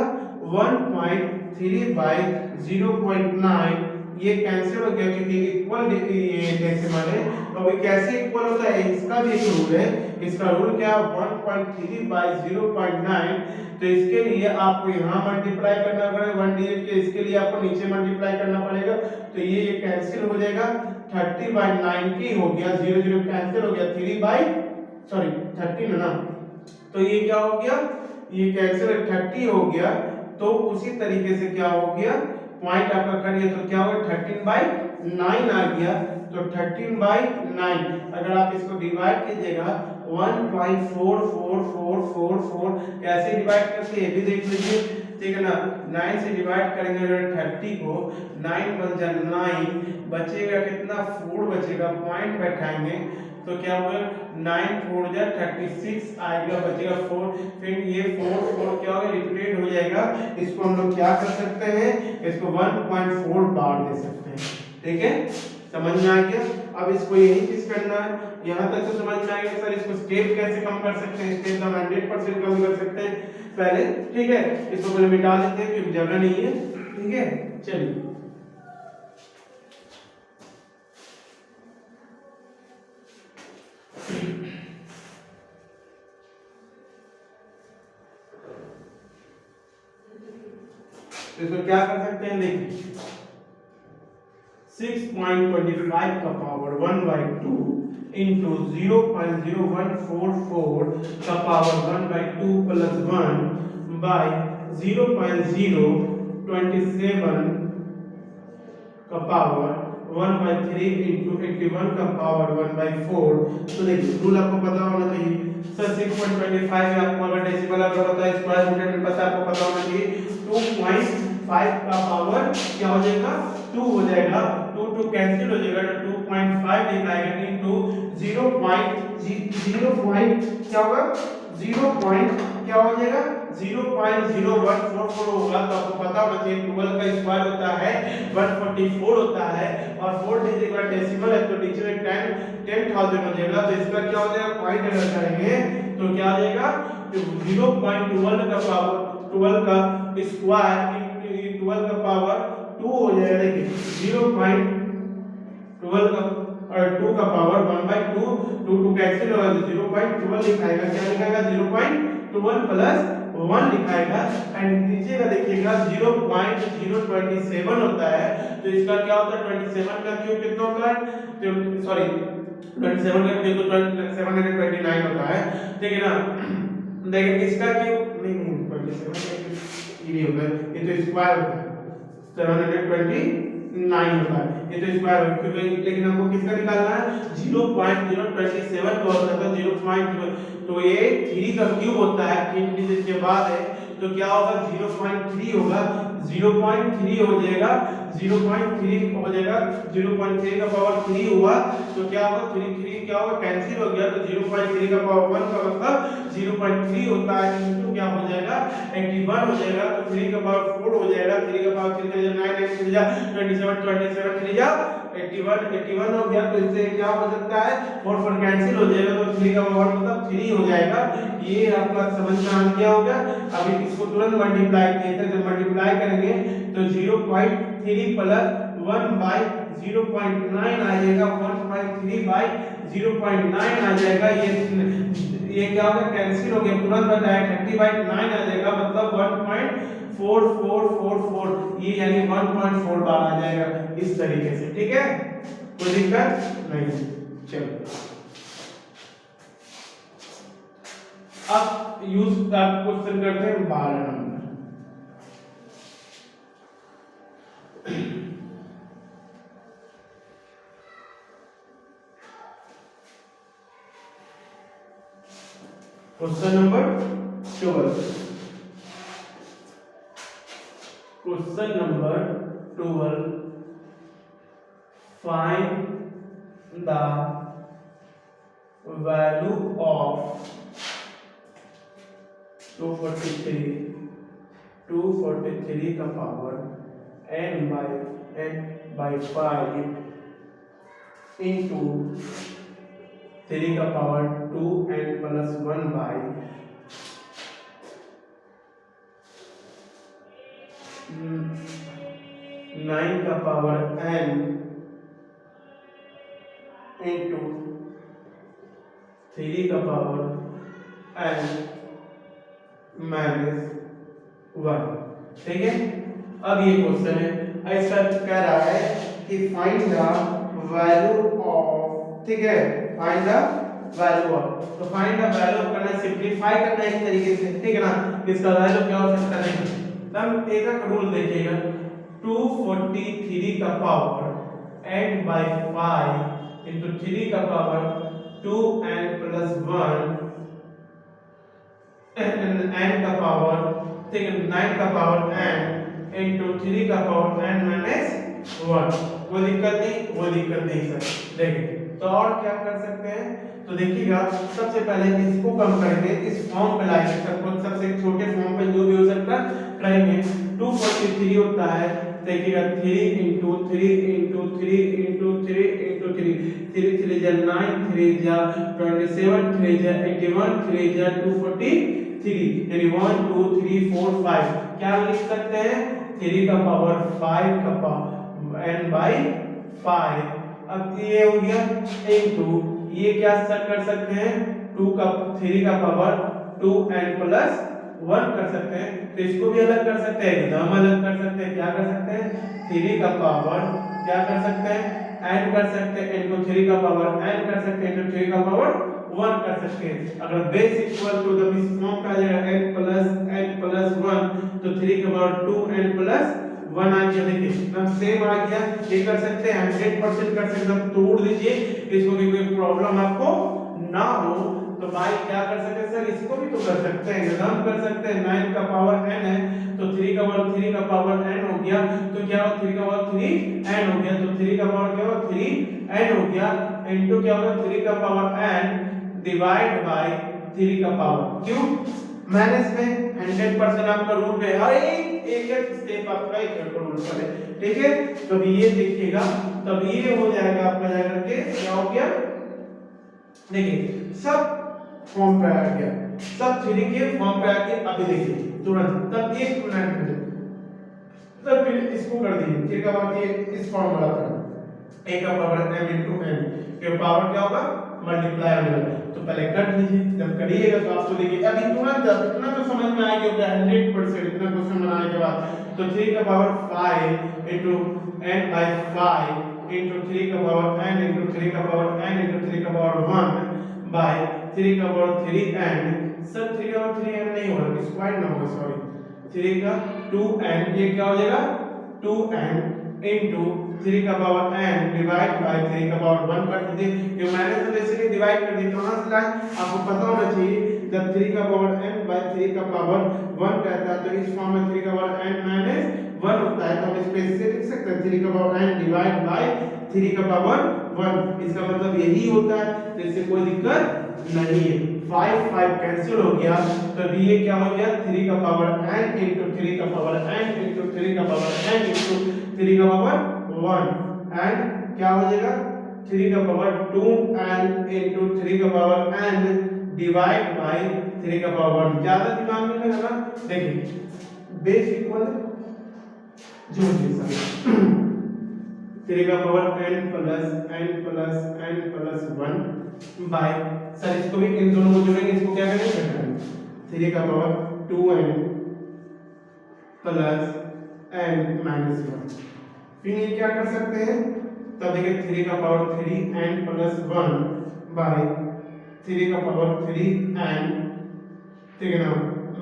1.3 बाई 0.9, ये कैंसिल हो गया क्योंकि इक्वल ये डेसिमल है। तो ये कैसे इक्वल होता है, इसका भी एक रूल है। इसका रूल क्या 1.3 बाई 0.9, तो इसके लिए आपको यहाँ मल्टीप्लाई करना पड़ेगा 1 डिजिट के, इसके लिए आपको नीचे मल्टीप्लाई करना पड़ेगा, तो ये कैंसिल हो जाएगा 30/90 हो गया, 0 0 कैंसिल हो गया 13 ना, तो ये क्या हो गया ये कैंसिल 30 हो गया। तो उसी तरीके से क्या हो गया पॉइंट आपका कर दिया, तो क्या होगा 13/9 आ गया। तो 13/9 अगर आप इसको डिवाइड कीजिएगा 1.4444 कैसे डिवाइड करते हैं ये भी देख लीजिए, ठीक है ना। 9 से डिवाइड करेंगे अगर 30 को, 9 बन जा 9, बचेगा कितना 4 बचेगा, पॉइंट बैठाएंगे तो क्या होगा 9 4 जा 36 आएगा, बचेगा 4, फिर ये 4 क्या होगा रिपीटेड हो जाएगा। इसको हम लोग क्या कर सकते हैं, इसको 1.4 बार दे सकते हैं, ठीक है। समझ में आ गया। अब इसको यही चीज करना है, यहाँ तक तो समझ में आ गया सर। इसको स्टेप कैसे कम कर सकते हैं, स्टेप हम 100% कम कर सकते हैं पहले, ठीक है। इसको पहले मिटा देते हैं क्योंकि जगह नहीं है, ठीक है। चलिए तो इसको क्या कर सकते हैं, देखिए 6.25 का पावर 1/2 इंटू 0.0144 का पावर 1/2 प्लस 1 बाई 0.027 का पावर 1/3 इंटू 81 का पावर 1/4। तो देखिए रूल आपको पता होना चाहिए सर। 6.25 आपको अगर डेसिमल अगर पता है, स्क्वायर रूट में पता आपको पता होना चाहिए। 2.5 का पावर क्या हो जाएगा 2 हो जाएगा, 2 2 कैंसिल हो जाएगा, तो 2.5 लिखा आएगा इनटू 0. क्या होगा 0. क्या हो जाएगा 0.0144 होगा। तो आपको पता होना चाहिए 12 का स्क्वायर होता है 144 होता है, और 4 डिजिट का डेसिमल है तो नीचे में 10,000 हो जाएगा। तो इसका क्या हो जाएगा पॉइंट अगर करेंगे तो क्या हो जाएगा 0.12 का पावर 12 का स्क्वायर इंटू 12 का पावर 2 हो जाएगा। देखिए 0.12 का और 2 का पावर 1/2, 2 2 कैंसिल होगा तो 0.12 लिखाएगा, क्या लिखाएगा 0.12 प्लस 1 लिखाएगा। एंड नीचे का देखिएगा 0.027 होता है, तो इसका क्या होता है 27 का क्यूब कितना होता है, सॉरी 27 का क्यूब तो 729 होता है, ठीक है ना। देखिए इसका क्यूब नहीं 27 ये होता है, ये तो स्क्वायर होता है 729 होता है, ये तो स्क्वायर होता है। लेकिन हमको किसका निकालना है 0.027 का होता है 0.0, तो ये 3 का क्यूब होता है 3 डिजिट के बाद है, तो क्या होगा 0.3 होगा, 0.3 हो जाएगा, 0.3 हो जाएगा, 0.3 का पावर 3 हुआ तो क्या होगा 3 3 क्या होगा कैंसिल हो गया, तो 0.3 का पावर 1 का मतलब 0.3 होता है, इनटू क्या हो जाएगा 81 हो जाएगा, तो 3 का पावर 4 हो जाएगा, 3 का पावर 3 9 9 3 जा 27 27 3 जा 81 हो गया, तो इससे क्या हो सकता है 4 4 कैंसिल हो जाएगा, तो 3 का पावर मतलब 3 हो जाएगा। ये आपका समझ में आ गया होगा। अभी इसको तुरंत मल्टीप्लाई किए थे, जब मल्टीप्लाई करेंगे तो 0.3 प्लस 1 बाई 0.9 आ जाएगा, 1.3 बाई 0.9 आ जाएगा। ये क्या होगा कैंसिल हो गया, तुरंत बताया 30/9 आ जाएगा, मतलब 1.4444, ये यानी 1.4 बार आ जाएगा इस तरीके से। ठीक है, कोई दिक्कत नहीं। चलो अब यूज क्वेश्चन करते हैं 12 number. Question number 12। Question number 12, find the value of 243 का पावर n by 5 into 3 का पावर 2n plus 1 by 9 का पावर n into 3 का पावर n माइनस 1। ठीक है, अब ये क्वेश्चन है, ऐसा कह रहा है कि फाइंड द वैल्यू ऑफ, ठीक है, फाइंड द वैल्यू ऑफ, तो फाइंड द वैल्यू करना, सिंपलीफाई करना एक तरीके से, ठीक है ना। इसका वैल्यू क्या हो सकता है, हम एक रूल देखिएगा, 243 का पावर n by 5 into 3 का पावर 2n plus 1 n का पावर, ठीक है, 9 का पावर n into 3 का पावर n minus 1। कोई दिक्कत नहीं, कोई दिक्कत नहीं सर। देखिए तो और क्या कर सकते हैं, तो देखिएगा सबसे पहले इसको कम करेंगे, इस फॉर्म पे लाएंगे, सबसे छोटे फॉर्म पे जो भी हो सकता करेंगे। 243 होता है, देखिएगा 3 into 3 into 3 into 3 into 3, 3 3 जा 9, 3 जा 27, 3 जा 81, 3 जा 243, यानी 1 2 3 4 5। क्या लिख सकते हैं, 3 का पावर 5 का पावर n by 5। अब ये हो गया इनटू, ये क्या कर सकते हैं, 3 का पावर 2n plus 1 कर सकते हैं, तो इसको भी अलग कर सकते हैं, एकदम अलग कर सकते हैं। क्या कर सकते हैं, 3 का पावर क्या कर सकते हैं, n कर सकते हैं, इनटू 3 का पावर n कर सकते हैं, इनटू 3 का पावर 1 कर सकते हैं। अगर बेस इक्वल टू द इस फॉर्म का आ जाएगा n plus 1, तो 3 का पावर 2n plus 1 आ गया। देखिए एकदम सेम आ गया, ये कर सकते हैं 100% कर सकते हैं, तोड़ दीजिए इसको कि कोई प्रॉब्लम आपको ना हो। तो भाई क्या कर सकते हैं सर, इसको भी तो कर सकते हैं, एकदम कर सकते हैं। 9 का पावर n है, तो 3 का पावर 3 का पावर n हो गया, तो क्या हो 3 का पावर 3n हो गया, तो 3 का पावर क्या हो 3n हो गया, इनटू क्या होगा 3 का पावर n डिवाइड बाय 3 का पावर, क्यों माइनस में 100% आपका रूल पे हर एक स्टेप आपका एक रूल पर है। ठीक है, तो ये देखिएगा, तब ये हो जाएगा आपका जाकर के क्या हो गया, देखिए सब फॉर्म पे आ गया, सब 3 के फॉर्म पे आके अभी देखिए तुरंत, तब 1 मिनट में तब फिर इसको कर दीजिए। ठीक है, बात ये इस फॉर्मूला पर a का पावर m into n के पावर क्या होगा मल्टीप्लाई हो जाएगा, तो पहले कट लीजिए, जब करिएगा तो आपको देखिए अभी तुरंत इतना तो समझ में आ गया होगा 100% इतना क्वेश्चन बनाने के बाद। तो 3 का power 5 into n by 5 into 3 का पावर n into 3 का पावर n into 3 का पावर 1 by 3 का पावर 3n, सर 3 का पावर 3n नहीं होगा, स्क्वायर ना होगा, सॉरी 3 का 2n, ये क्या हो जाएगा 2n into 3 का पावर n डिवाइड बाय 3 का पावर 1 कर दीजिए, ये माइनस में जैसे कि डिवाइड कर दिए कहां से लाए आपको पता होना चाहिए। जब 3 का पावर n बाय 3 का पावर 1 रहता है, तो इस फॉर्म में 3 का पावर n माइनस 1 होता है, तो हम इस पे से लिख सकते हैं 3 का पावर n डिवाइड बाय 3 का पावर 1, इसका मतलब यही होता है, तो इससे कोई दिक्कत नहीं है। 5 5 कैंसिल हो गया, तो ये क्या हो गया 3 का पावर n into 3 का पावर n into 3 का पावर n into 3 का पावर 1 एंड क्या हो जाएगा 3 का पावर 2 n into 3 का पावर n डिवाइड बाय 3 का पावर 1। ज्यादा दिमाग में लगाना, देखिए बेस इक्वल जोड़ दे सकते 3 का power n plus n plus 1 by, sir इसको भी इन दोनों को जोड़ेंगे, इसको क्या करेंगे 3 का power 2n plus n minus 1। फिर ये क्या कर सकते हैं, तब देखिए 3 का पावर 3n प्लस 1 बाय 3 का पावर 3n, ठीक है ना,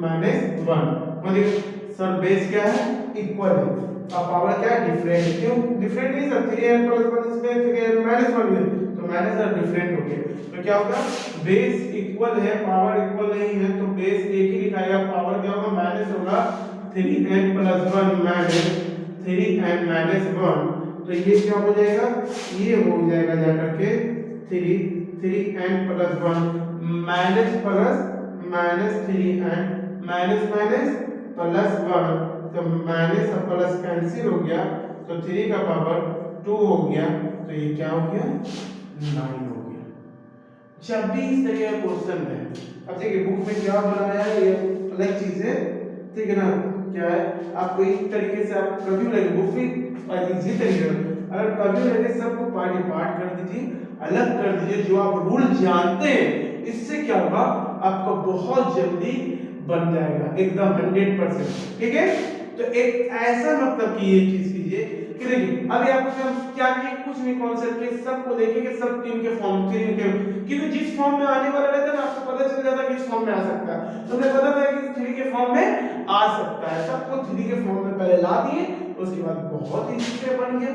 माइनस 1। मतलब सर बेस क्या है इक्वल है, अब पावर क्या है डिफरेंट है। क्यों डिफरेंट नहीं सर, 3n प्लस 1 इसमें 3n माइनस 1 है, तो माइनस और डिफरेंट हो गया, तो क्या होगा बेस इक्वल है पावर इक्वल नहीं है, तो बेस एक ही लिखाएगा, पावर क्या होगा माइनस होगा 3n plus 1 minus 3n minus 1। तो ये क्या हो जाएगा, ये हो जाएगा जाकर के 3n plus 1 minus plus minus 3n minus minus plus 1, तो माइनस और प्लस कैंसिल हो गया, तो 3 का पावर 2 हो गया, तो ये क्या हो गया 9 हो गया। जब भी इस तरह का क्वेश्चन है, अब देखिए बुक में क्या बनाया है ये अलग चीज है, ठीक है ना, क्या है आपको इस तरीके से आप कभी लगे बुक में इजी तरीके, अगर कभी लगे सबको पार्ट पार्ट कर दीजिए, अलग कर दीजिए, जो आप रूल जानते हैं, इससे क्या होगा आपको बहुत जल्दी बन जाएगा एकदम 100%, ठीक है। तो एक ऐसा मतलब कि ये चीज कीजिए कि देखिए अभी आपको हम क्या किए, कुछ नहीं कॉन्सेप्ट के सबको देखेंगे, सब तीन के फॉर्म तीन के, क्योंकि जिस फॉर्म में आने वाला रहता है ना आपको पता चल जाता है कि इस फॉर्म में आ सकता है, तो हमें पता था कि 3 के फॉर्म में आ सकता है, सबको 3 के फॉर्म में पहले ला दिए, उसके बाद बहुत इजी से बन गया,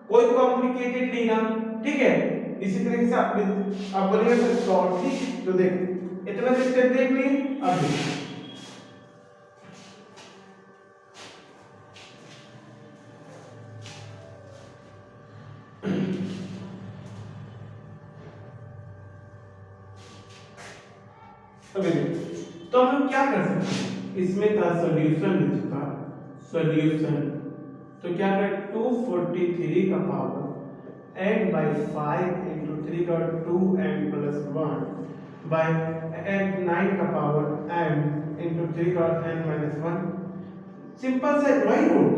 कोई कॉम्प्लिकेटेड नहीं ना, ठीक है। इसी तरीके से आप बोलेंगे सर सॉल्व, ठीक, तो देखो इतना स्टेप देख लिए, अब देखिए तो हम क्या कर सकते हैं, इसमें था सॉल्यूशन लिख चुका, सॉल्यूशन, तो क्या कर 243 का पावर n by 5 into 3 का 2n plus 1 by n 9 का पावर n into 3 का n minus 1। सिंपल से वही रूल,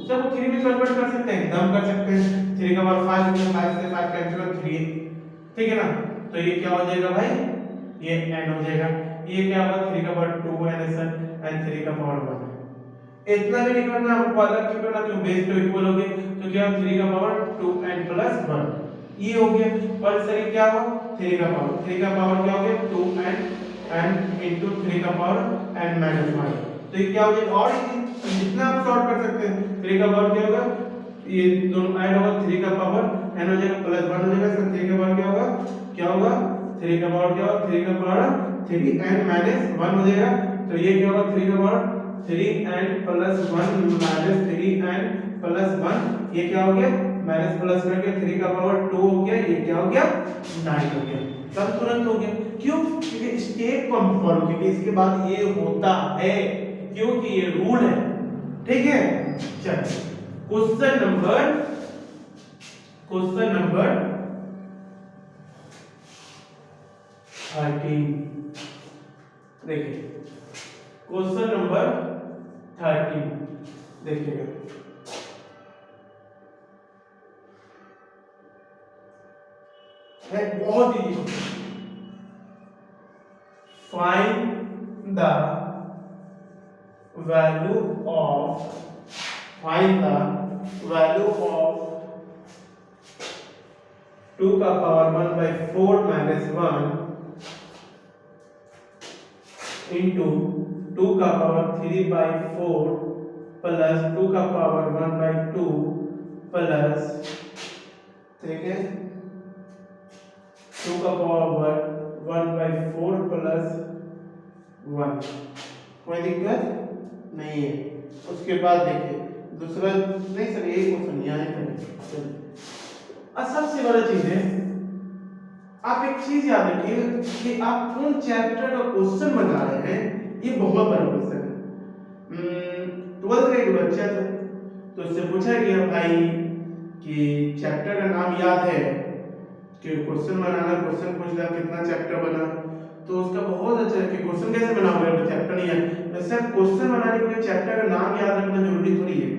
सब 3 में कन्वर्ट कर सकते हैं, एकदम कर सकते हैं, 3 का पावर 5 में 5 से 5 कैंसिल हो 3, ठीक है ना, तो ये क्या हो जाएगा भाई, ये n हो जाएगा, ये क्या होगा 3 का पावर 2n and 3 का पावर 1। इतना भी नहीं करना, हमको अलग क्यों करना, क्यों बेस तो इक्वल हो गए, तो क्या 3 का पावर 2n प्लस 1 ये हो गया, और सर क्या हो 3 का पावर क्या हो गया 2n n into 3 का पावर n minus 1, तो ये क्या हो गया, और जितना आप सॉल्व कर सकते हैं 3 का पावर क्या होगा, ये दोनों ऐड होगा 3 का पावर n हो जाएगा प्लस 1 हो जाएगा, सर 3 का पावर क्या होगा 3 का पावर क्या होगा 3 का पावर 3n minus 1 हो जाएगा, तो ये क्या होगा 3 का power 3n plus 1 minus 3n plus 1, ये क्या हो गया माइनस प्लस करके 3 का पावर 2 हो गया, ये क्या हो गया 9 हो गया, तब तुरंत हो गया, क्यों, क्योंकि स्टेप को हम फॉलो किए, इसके बाद ये होता है, क्योंकि ये रूल है, ठीक है। चलिए क्वेश्चन नंबर 13, देखिए क्वेश्चन नंबर 13 देखिएगा, है बहुत easy, find the value of 2 का पावर 1 by 4 minus 1 into 2 का पावर 3 by 4 प्लस 2 का पावर 1 by 2 प्लस, ठीक है 2 का पावर 1 by 4 प्लस 1, कोई दिक्कत नहीं है। उसके बाद देखिए दूसरा, नहीं सर यही क्वेश्चन यहाँ है, और सबसे बड़ा चीज है आप एक चीज याद रखिए कि आप कौन चैप्टर का क्वेश्चन बना रहे हैं, ये बहुत बड़ा क्वेश्चन है। 12th का एक बच्चा था, तो उससे पूछा गया भाई कि चैप्टर का नाम याद है कि क्वेश्चन बनाना, क्वेश्चन पूछ रहा कितना चैप्टर बना, तो उसका बहुत अच्छा है कि क्वेश्चन कैसे बनाओगे तो चैप्टर नहीं है। वैसे क्वेश्चन बनाने के लिए चैप्टर का नाम याद रखना जरूरी थोड़ी है।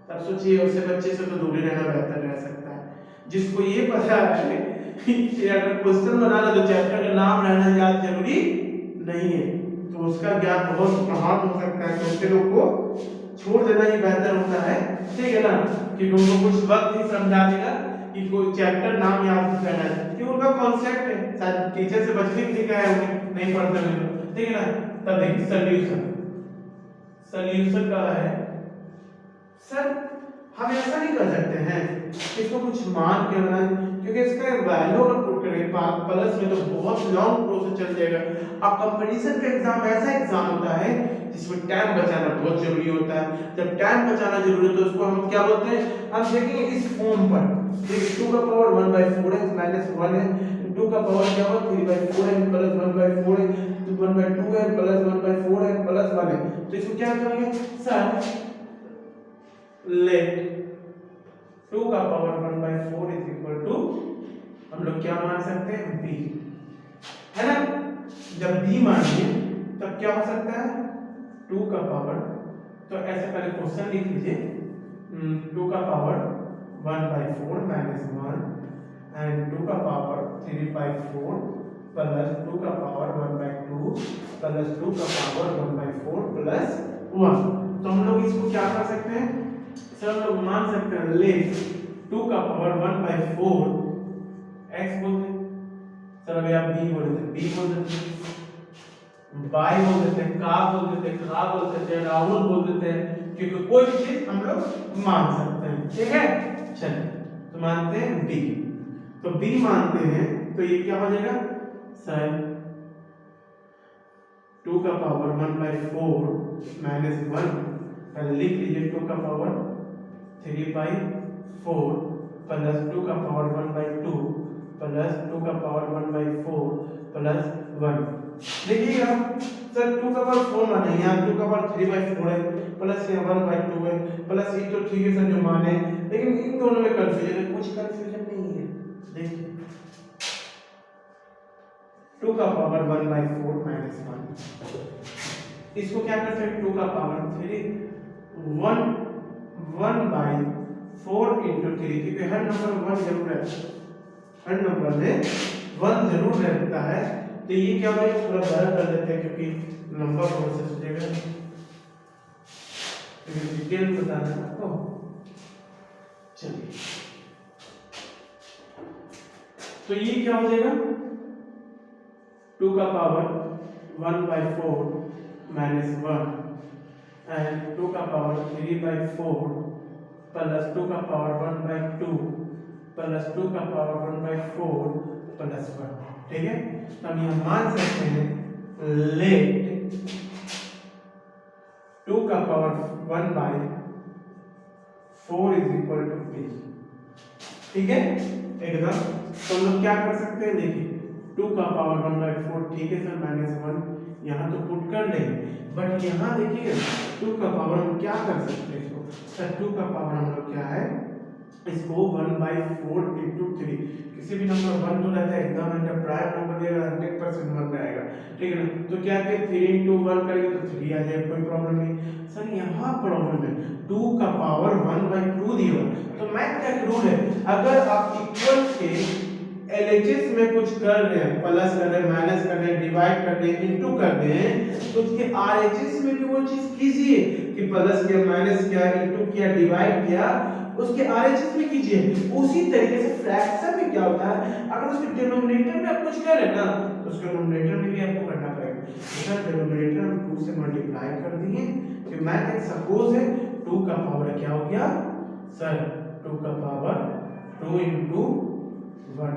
तब सोचिए उससे बच्चे से तो दूर रहना बेहतर रह सकता है। जिसको ये पता है कि अगर क्वेश्चन बनाना तो चैप्टर का नाम रहना याद जरूरी नहीं है, तो उसका ज्ञान बहुत महान हो सकता है। तो उसके लोग को छोड़ देना ही बेहतर होता है, ठीक है ना, कि उनको कुछ वक्त ही समझा देगा कि कोई चैप्टर नाम याद करना है, कि उनका कॉन्सेप्ट है, शायद टीचर से बचने के लिए क्या है उन्हें नहीं पढ़ते हैं, ठीक है ना। तब देखिए सॉल्यूशन, सॉल्यूशन का है सर हम ऐसा नहीं कर सकते हैं इसको कुछ मान के बनाए, क्योंकि इसका वैल्यू अगर पुट करें प्लस में तो बहुत लॉन्ग प्रोसेस चल जाएगा। अब कंपटीशन का एग्जाम ऐसा एग्जाम होता है जिसमें टाइम बचाना बहुत जरूरी होता है। जब टाइम बचाना जरूरी है तो उसको हम क्या बोलते हैं, हम देखेंगे इस फॉर्म पर, देखिए 2 का पावर 1/4 माइनस 1 है, 2 का पावर क्या होगा 3/4 है प्लस 1/4 है, 1/2 है प्लस 1/4 है प्लस 1 है। तो इसको क्या करेंगे सर, लेट 2 का पावर 1/4 इज इक्वल टू, हम लोग क्या मान सकते हैं b, है ना। जब b मानिए तब क्या हो सकता है 2 का पावर, तो ऐसे पहले क्वेश्चन लिख लीजिए 2 का पावर 1/4 माइनस 1 एंड 2 का पावर 3/4 प्लस 2 का पावर 1/2 प्लस 2 का पावर 1/4 प्लस 1। तो हम लोग इसको क्या कर सकते हैं सर, हम लोग मान सकते हैं लेट 2 का पावर 1/4 x बोल दें सर, अभी आप b बोल देते, b बोल देते, बाई बोल देते हैं, का बोल देते हैं, खा बोल देते हैं, राहुल बोल देते हैं, क्योंकि कोई भी चीज हम लोग मान सकते हैं, ठीक है। चलिए तो मानते हैं b, तो b मानते हैं तो ये क्या हो जाएगा सर 2 का पावर 1/4 माइनस 1, पहले लिख लीजिए 2 का पावर 3/4 प्लस 2 का पावर 1/2 प्लस 2 का पावर 1/4 प्लस 1। देखिएगा सर 2 का पावर 4 माने, यहाँ 2 का पावर 3/4 है प्लस यहाँ 1/2 है प्लस ये तो ठीक है सर जो माने, लेकिन इन दोनों में कंफ्यूजन है, कुछ कंफ्यूजन नहीं है। देखिए 2 का पावर 1/4 माइनस 1, इसको क्या कर सकते हैं 2 का पावर 3 1/4 into 3, क्योंकि हर नंबर में 1 जरूर रहता है, हर नंबर में 1 जरूर रहता है। तो ये क्या होगा थोड़ा बड़ा कर देते हैं क्योंकि लंबा प्रोसेस हो जाएगा, क्योंकि डिटेल बताना है आपको। चलिए तो ये क्या हो जाएगा 2 का पावर 1/4 माइनस 1 एंड 2 का पावर 3/4 प्लस 2 का पावर 1/2 प्लस 2 का पावर 1/4 प्लस 1, ठीक है। तो हम यह मान सकते हैं लेट 2 का power 1/4 is equal to b, ठीक है एकदम। तो हम लोग क्या कर सकते हैं, देखिए 2 का पावर 1/4 ठीक है सर माइनस 1 यहाँ तो पुट कर देंगे, बट यहाँ देखिए 2 का पावर हम क्या कर सकते हैं इसको सर, 2 का पावर हम लोग क्या है इसको 1/4 into 3, किसी भी नंबर 1 तो रहता है एकदम एंड प्राइम नंबर दिया 100% 1 रहेगा, ठीक है ना। तो क्या कि 3 into 1 करेंगे तो 3 आ जाएगा, कोई प्रॉब्लम नहीं। सर यहाँ प्रॉब्लम है 2 का पावर 1/2 दिया, तो मैथ का एक रूल है, अगर आप इक्वल के LHS में कुछ कर रहे हैं, प्लस कर रहे हैं, माइनस कर रहे हैं, डिवाइड कर रहे हैं, इनटू कर रहे हैं, तो उसके RHS में भी वो चीज कीजिए कि प्लस किया, माइनस किया, इनटू किया, डिवाइड किया, उसके RHS में कीजिए। उसी तरीके से फ्रैक्शन में क्या होता है, अगर उसके डिनोमिनेटर में आप कुछ कर रहे हैं ना तो उसके डिनोमिनेटर में भी आपको करना पड़ेगा। इसका डिनोमिनेटर हम 2 से मल्टीप्लाई कर दिए, तो मैथ एक सपोज है 2 का पावर क्या हो गया सर 2 का पावर 2 into 1,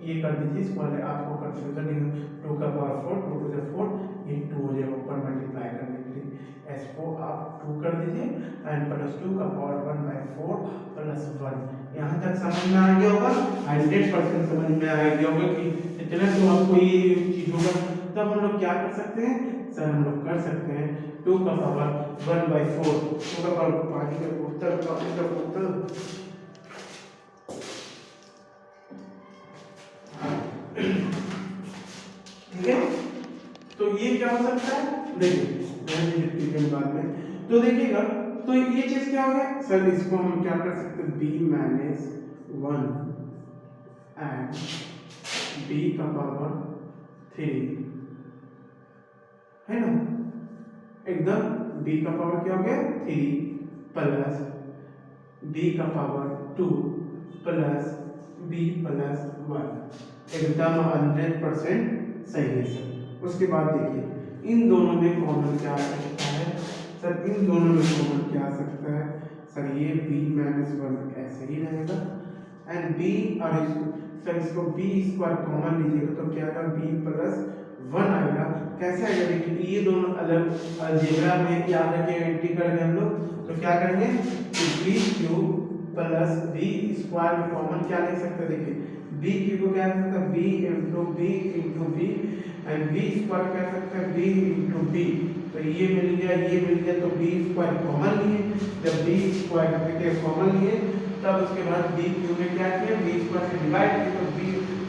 ये कर दीजिए, इसको आपको कंफ्यूजन नहीं हो। 2 का पावर 4 2 to the 4 ये 2 हो जाएगा ऊपर मल्टीप्लाई करने के लिए, s को आप 2 कर दीजिए एंड प्लस 2 का पावर 1/4 प्लस 1। यहाँ तक समझ में आ गया होगा, 100% समझ में आ गया होगा कि इतना तो आपको ये चीज होगा। तब हम लोग क्या कर सकते हैं सर, हम लोग कर सकते हैं 2 का पावर 1/4, 2 का पावर पानी का उत्तर ठीक है। तो ये क्या हो सकता है, देखिए बाद में तो देखिएगा, तो ये चीज क्या हो गया सर, इसको हम क्या कर सकते हैं, b माइनस 1 एंड b का पावर 3 है ना, एकदम b का पावर क्या हो गया 3 प्लस b का पावर 2 प्लस b प्लस 1, एकदम 100% सही है सर। उसके बाद देखिए इन दोनों में कॉमन क्या आ सकता है सर, इन दोनों में कॉमन क्या आ सकता है सर, ये b माइनस 1 ऐसे ही रहेगा एंड b, और सर इसको b स्क्वायर कॉमन लीजिएगा तो क्या आएगा b प्लस 1 आएगा। कैसे आएगा, देखिए ये दोनों अलग अलजेब्रा में याद रखिए, एंट्री करेंगे हम लोग तो क्या करेंगे, b cube plus b square में कॉमन क्या लिख सकते हैं, देखिए b क्यूब को क्या लिख सकते हैं, b into b and b square क्या सकते हैं, b इंटू b, तो ये मिल गया तो b स्क्वायर कॉमन लिए, जब b स्क्वायर के कॉमन लिए तब उसके बाद b क्यूब में क्या किया, b स्क्वायर से डिवाइड किया तो b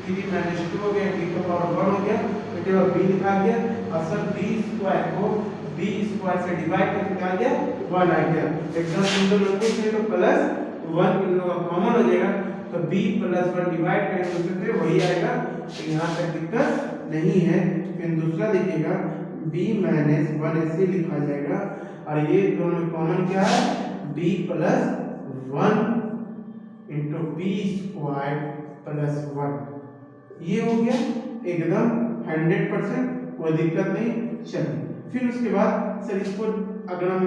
3 माइनस 2 हो गया, b का पावर 1 हो गया, तो केवल b लिखा गया, और सर b स्क्वायर को b स्क्वायर से डिवाइड करके क्या आ गया 1 आ गया, एकदम सिंपल लॉजिक है, तो प्लस 1 इन लोगों का कॉमन हो जाएगा, तो b प्लस 1 डिवाइड करेंगे उससे तो वही आएगा, तो यहाँ तक दिक्कत नहीं है। फिर दूसरा देखिएगा b माइनस 1 ऐसे लिखा जाएगा, और ये दोनों में कॉमन क्या है, b plus 1 into b square plus 1, ये हो गया एकदम 100%, कोई दिक्कत नहीं। चलिए फिर उसके बाद सर इसको अगर हम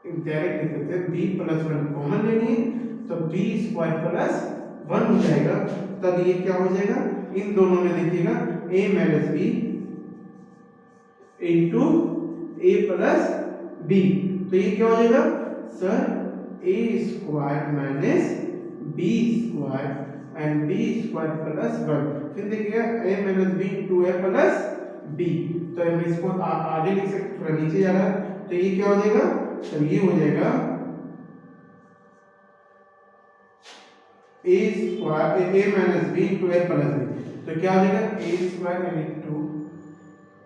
डायरेक्ट लिख देते हैं, b प्लस 1 कॉमन लेनी है तो b स्क्वायर प्लस 1 हो जाएगा, तब ये क्या हो जाएगा, इन दोनों में देखिएगा a minus b into a plus b, तो ये क्या हो जाएगा sir, a square minus b square and b square plus 1, फिर देखिएगा a minus b into a plus b, तो हम इसको आगे लिख सकते, थोड़ा नीचे जा रहा है, तो ये क्या हो जाएगा, तो ये हो जाएगा a square a minus b into a plus b, तो क्या हो जाएगा a square into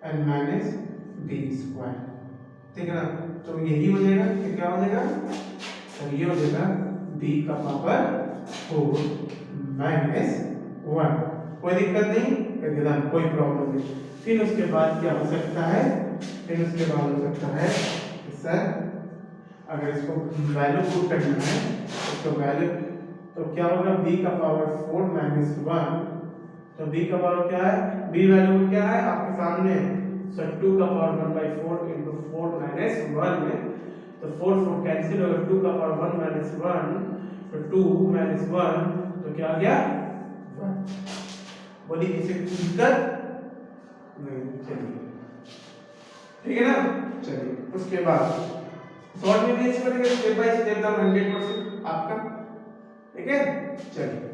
and minus b square, ठीक है ना, तो यही हो जाएगा, तो क्या हो जाएगा, तो ये हो जाएगा b का पावर 4 माइनस 1, कोई दिक्कत नहीं, एकदम कोई प्रॉब्लम नहीं। फिर उसके बाद क्या हो सकता है, फिर उसके बाद हो सकता है सर, अगर इसको वैल्यू पुट करना है तो वैल्यू, तो क्या होगा b का पावर 4 माइनस 1, तो b का पावर क्या है, b वैल्यू क्या है आपके सामने, सर 2 का पावर 1/4 इंटू 4 माइनस 1 में, तो 4 4 कैंसिल होगा, 2 का पावर 1 माइनस 1, तो 2 माइनस 1, तो क्या आ गया 1, बोलिए इसे दिक्कत नहीं, चलिए ठीक है ना। चलिए उसके बाद शॉर्ट में भी ऐसे करेंगे, स्टेप बाय स्टेप एकदम 100% आपका, ठीक है। चलिए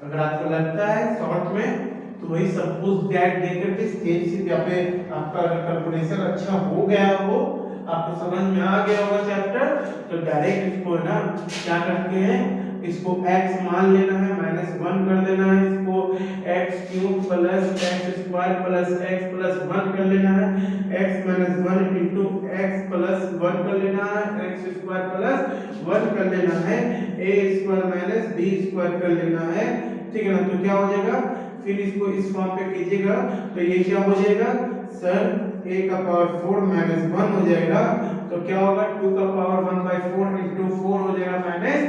अगर आपको लगता है शॉर्ट में तो वही सपोज दैट दे करके स्टेप से या पे आपका कैलकुलेशन अच्छा हो गया हो, आपको समझ में आ गया होगा चैप्टर, तो डायरेक्ट इसको ना क्या करते हैं, इसको x मान लेना है, -1 कर देना है, इसको x cube plus x square plus x plus 1 कर लेना है, x minus 1 into x plus 1 कर लेना है, x स्क्वायर प्लस 1 कर लेना है, a square minus b square कर लेना है, ठीक है ना, तो क्या हो जाएगा, फिर इसको इस फॉर्म पे कीजिएगा तो ये क्या हो जाएगा सर, a का पावर 4 माइनस 1 हो जाएगा, तो क्या होगा 2 का पावर 1/4 इंटू 4 हो जाएगा माइनस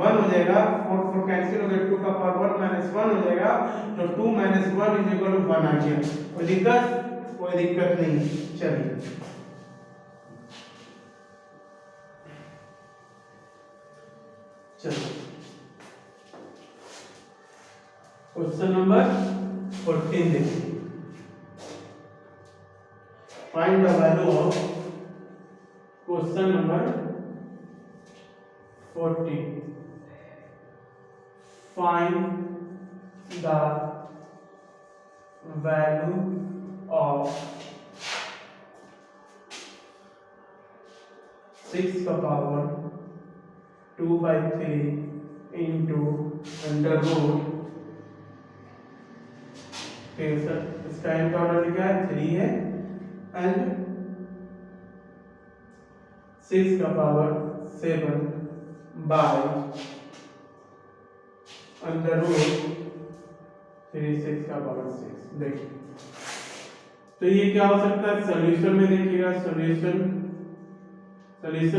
1 हो जाएगा, 4 4 कैंसिल हो गया, 2 का पावर 1 माइनस 1 हो जाएगा, तो 2 माइनस 1 इज इक्वल टू 1 आ गया, कोई दिक्कत नहीं। चलिए क्वेश्चन नंबर 14 देखिए, find the value of, question number 14, find the value of 6 का पावर 2/3 इंटू अंडर रूट, फिर सर इसका nth ऑर्डर क्या है 3 है, एंड 6 का पावर 7 बाय अंडर रूट 36 का पावर 6। देखिए तो ये क्या हो सकता है, सॉल्यूशन में देखिएगा, सॉल्यूशन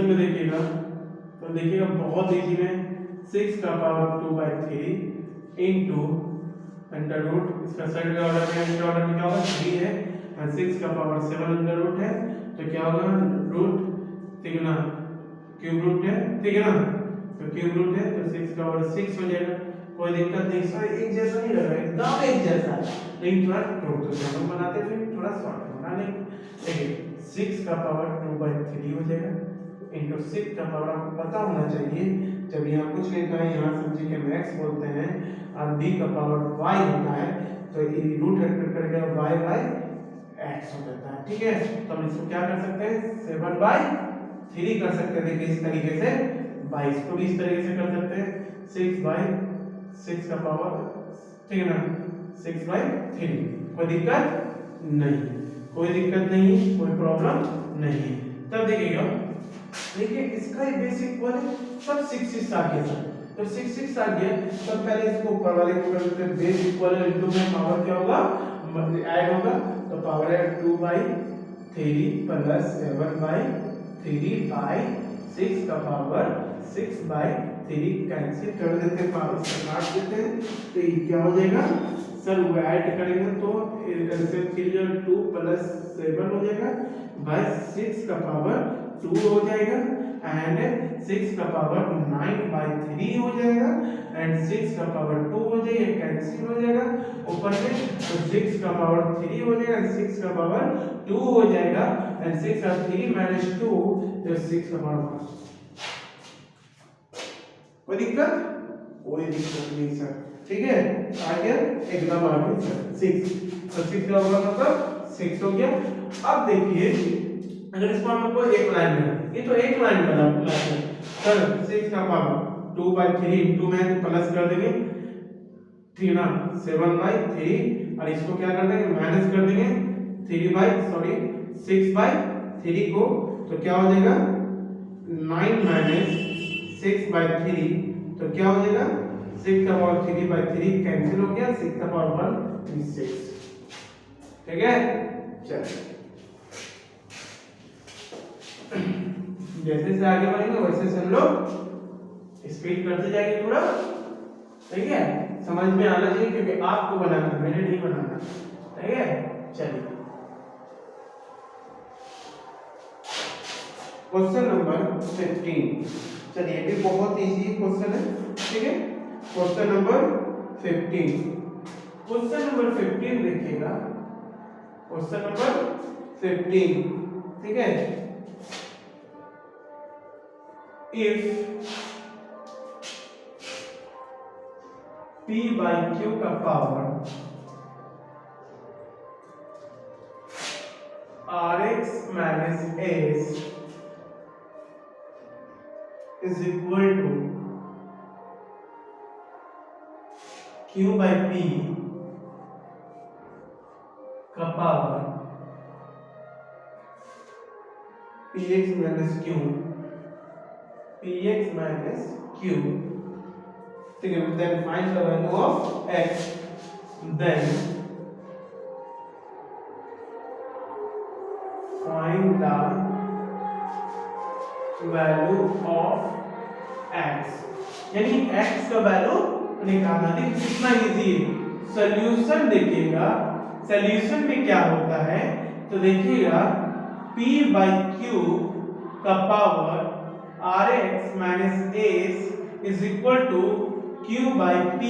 में देखिएगा तो देखिएगा बहुत इजी में 6 का पावर 2/3 इंटू अंडर रूट, इसका सेकंड ऑर्डर में अंडर ऑर्डर में क्या होगा 3 है, और 6 का पावर 7 अंडर रूट है, तो क्या होगा रूट, ठीक है ना, क्यूब रूट है, ठीक है ना, तो क्यूब रूट है तो 6 का पावर 6 हो जाएगा। कोई दिक्कत नहीं, सर एक जैसा नहीं लग रहा है, एकदम एक जैसा है, लेकिन थोड़ा टोक तो हम बनाते हैं, फिर थोड़ा शॉर्ट बना लेंगे। देखिए 6 का पावर 2/3 हो जाएगा इंटू 6 का पावर, आपको पता होना चाहिए जब यहाँ कुछ नहीं कहा यहाँ समझिए कि मैक्स बोलते हैं और b का पावर y होता है तो ये रूट हट करके y बाय x हो जाता है, ठीक है। तो हम इसको क्या कर सकते हैं 7/3 कर सकते हैं, देखिए इस तरीके से 22 को भी इस तरीके से कर सकते हैं 6/6 का पावर, ठीक है ना, 6/3। कोई दिक्कत नहीं, कोई दिक्कत नहीं, कोई प्रॉब्लम नहीं। तब देखिएगा, देखिए इसका ही बेस इक्वल है, सब 6 आ गया सर, तो 6 आ गया, तब पहले इसको ऊपर वाले को कर देते हैं, बेस इक्वल है इनटू में पावर क्या होगा ऐड होगा, तो पावर है 2/3 प्लस 7/3/6 का पावर 6/3 कैंसिल कर देते हैं, पावर से काट देते हैं, तो ये क्या हो जाएगा सर, वो ऐड करेंगे तो 2 प्लस 7 हो जाएगा बाय 6 का पावर 2 हो जाएगा, एंड 6 का पावर 9/3 हो जाएगा, एंड 6 का पावर 2 हो जाएगा, कैंसिल हो जाएगा ऊपर से, तो 6 का पावर 3 हो जाएगा, 6 का पावर 2 हो जाएगा, एंड 6 का 3 माइनस 2 तो 6 का पावर 1। कोई दिक्कत? कोई दिक्कत नहीं सर, ठीक है, आ गया एकदम आ गया सर 6, तो 6 का होगा मतलब 6 हो गया। अब देखिए अगर इसको हम लोग एक लाइन में, ये तो एक लाइन बना है सर, 6 का पावर 2/3 इंटू में प्लस कर देंगे, ठीक है ना, 7/3, और इसको क्या कर देंगे माइनस कर देंगे 6/3 को, तो क्या हो जाएगा 9 माइनस 6/3, तो क्या हो जाएगा 6 का पावर 3/3 कैंसिल हो गया, 6 का पावर 1 6, ठीक है। चलिए जैसे से आगे बढ़ेंगे वैसे से हम लोग स्पीड करते जाएंगे थोड़ा, ठीक है, समझ में आना चाहिए क्योंकि आपको बनाना है, मैंने नहीं बनाना, ठीक है। चलिए क्वेश्चन नंबर 15, चलिए ये भी बहुत इजी क्वेश्चन है, ठीक है। क्वेश्चन नंबर 15, क्वेश्चन नंबर 15 देखिएगा, क्वेश्चन नंबर 15, ठीक है। इफ p/q का power rx minus s is equal to q/p का पावर px माइनस q, ठीक है, then find the value of x, then find the value of x, यानी x का value निकालना। देखिए कितना इजी है, सॉल्यूशन देखिएगा, सॉल्यूशन में क्या होता है तो देखिएगा p/q का power rx minus s is equal to q/p,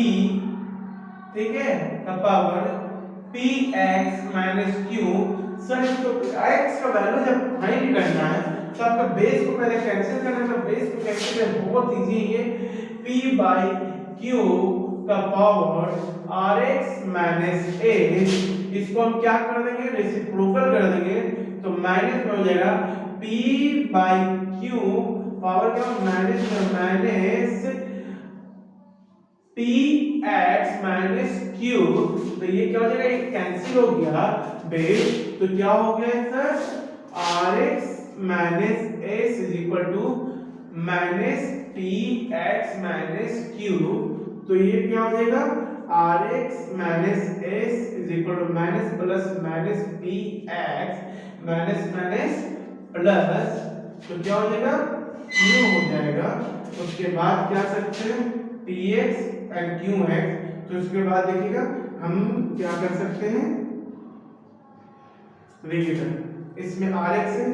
ठीक है, का power px minus q। Sir इसको x का वैल्यू जब फाइंड करना है तो आपका बेस को पहले कैंसिल करना है, तो बेस को कैंसिल करना बहुत इजी है, p/q का पावर rx माइनस s, इसको हम क्या कर देंगे रेसिप्रोकल कर देंगे, तो माइनस में हो जाएगा p by q पावर क्या माइनस px माइनस q, तो ये क्या हो जाएगा, ये कैंसिल हो गया बेस, तो क्या हो गया sir, rx minus s is equal to minus px minus q, तो ये क्या हो जाएगा rx minus s is equal to minus plus minus px minus minus plus, तो क्या हो जाएगा q हो जाएगा, उसके बाद क्या सकते हैं px एंड qx, तो उसके बाद देखिएगा हम क्या कर सकते हैं, देखिएगा इसमें rx है,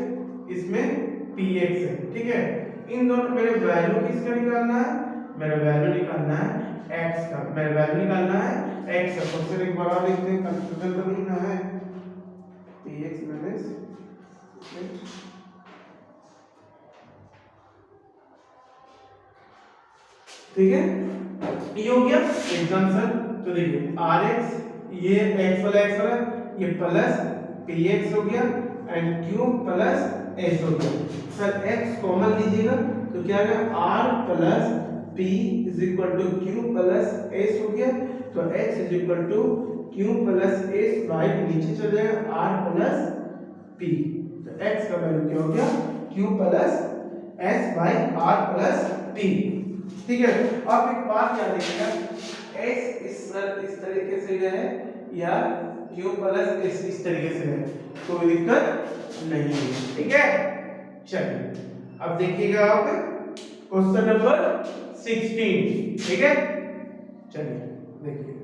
इसमें px है, ठीक है, इन दोनों मेरे वैल्यू किसका निकालना है, मेरा वैल्यू निकालना है x का, मेरा वैल्यू निकालना है x का, तो फिर एक बार और लिखते हैं, कंफ्यूजन तो नहीं ना है, px माइनस ठीक है, ये हो गया एकदम सर, तो देखिए rx ये x वाला ये प्लस px हो गया एंड q प्लस s हो गया, सर x कॉमन लीजिएगा तो क्या आएगा r plus p is equal to q plus s हो गया, तो x is equal to q plus s by नीचे चल जाएगा r प्लस p, तो x का वैल्यू क्या हो गया q plus s by r plus p, ठीक है। अब एक बात याद रखिएगा, s इस तरीके से है या q प्लस s इस तरीके से है, कोई दिक्कत नहीं है, ठीक है। चलिए अब देखिएगा आप क्वेश्चन नंबर 16, ठीक है, चलिए देखिए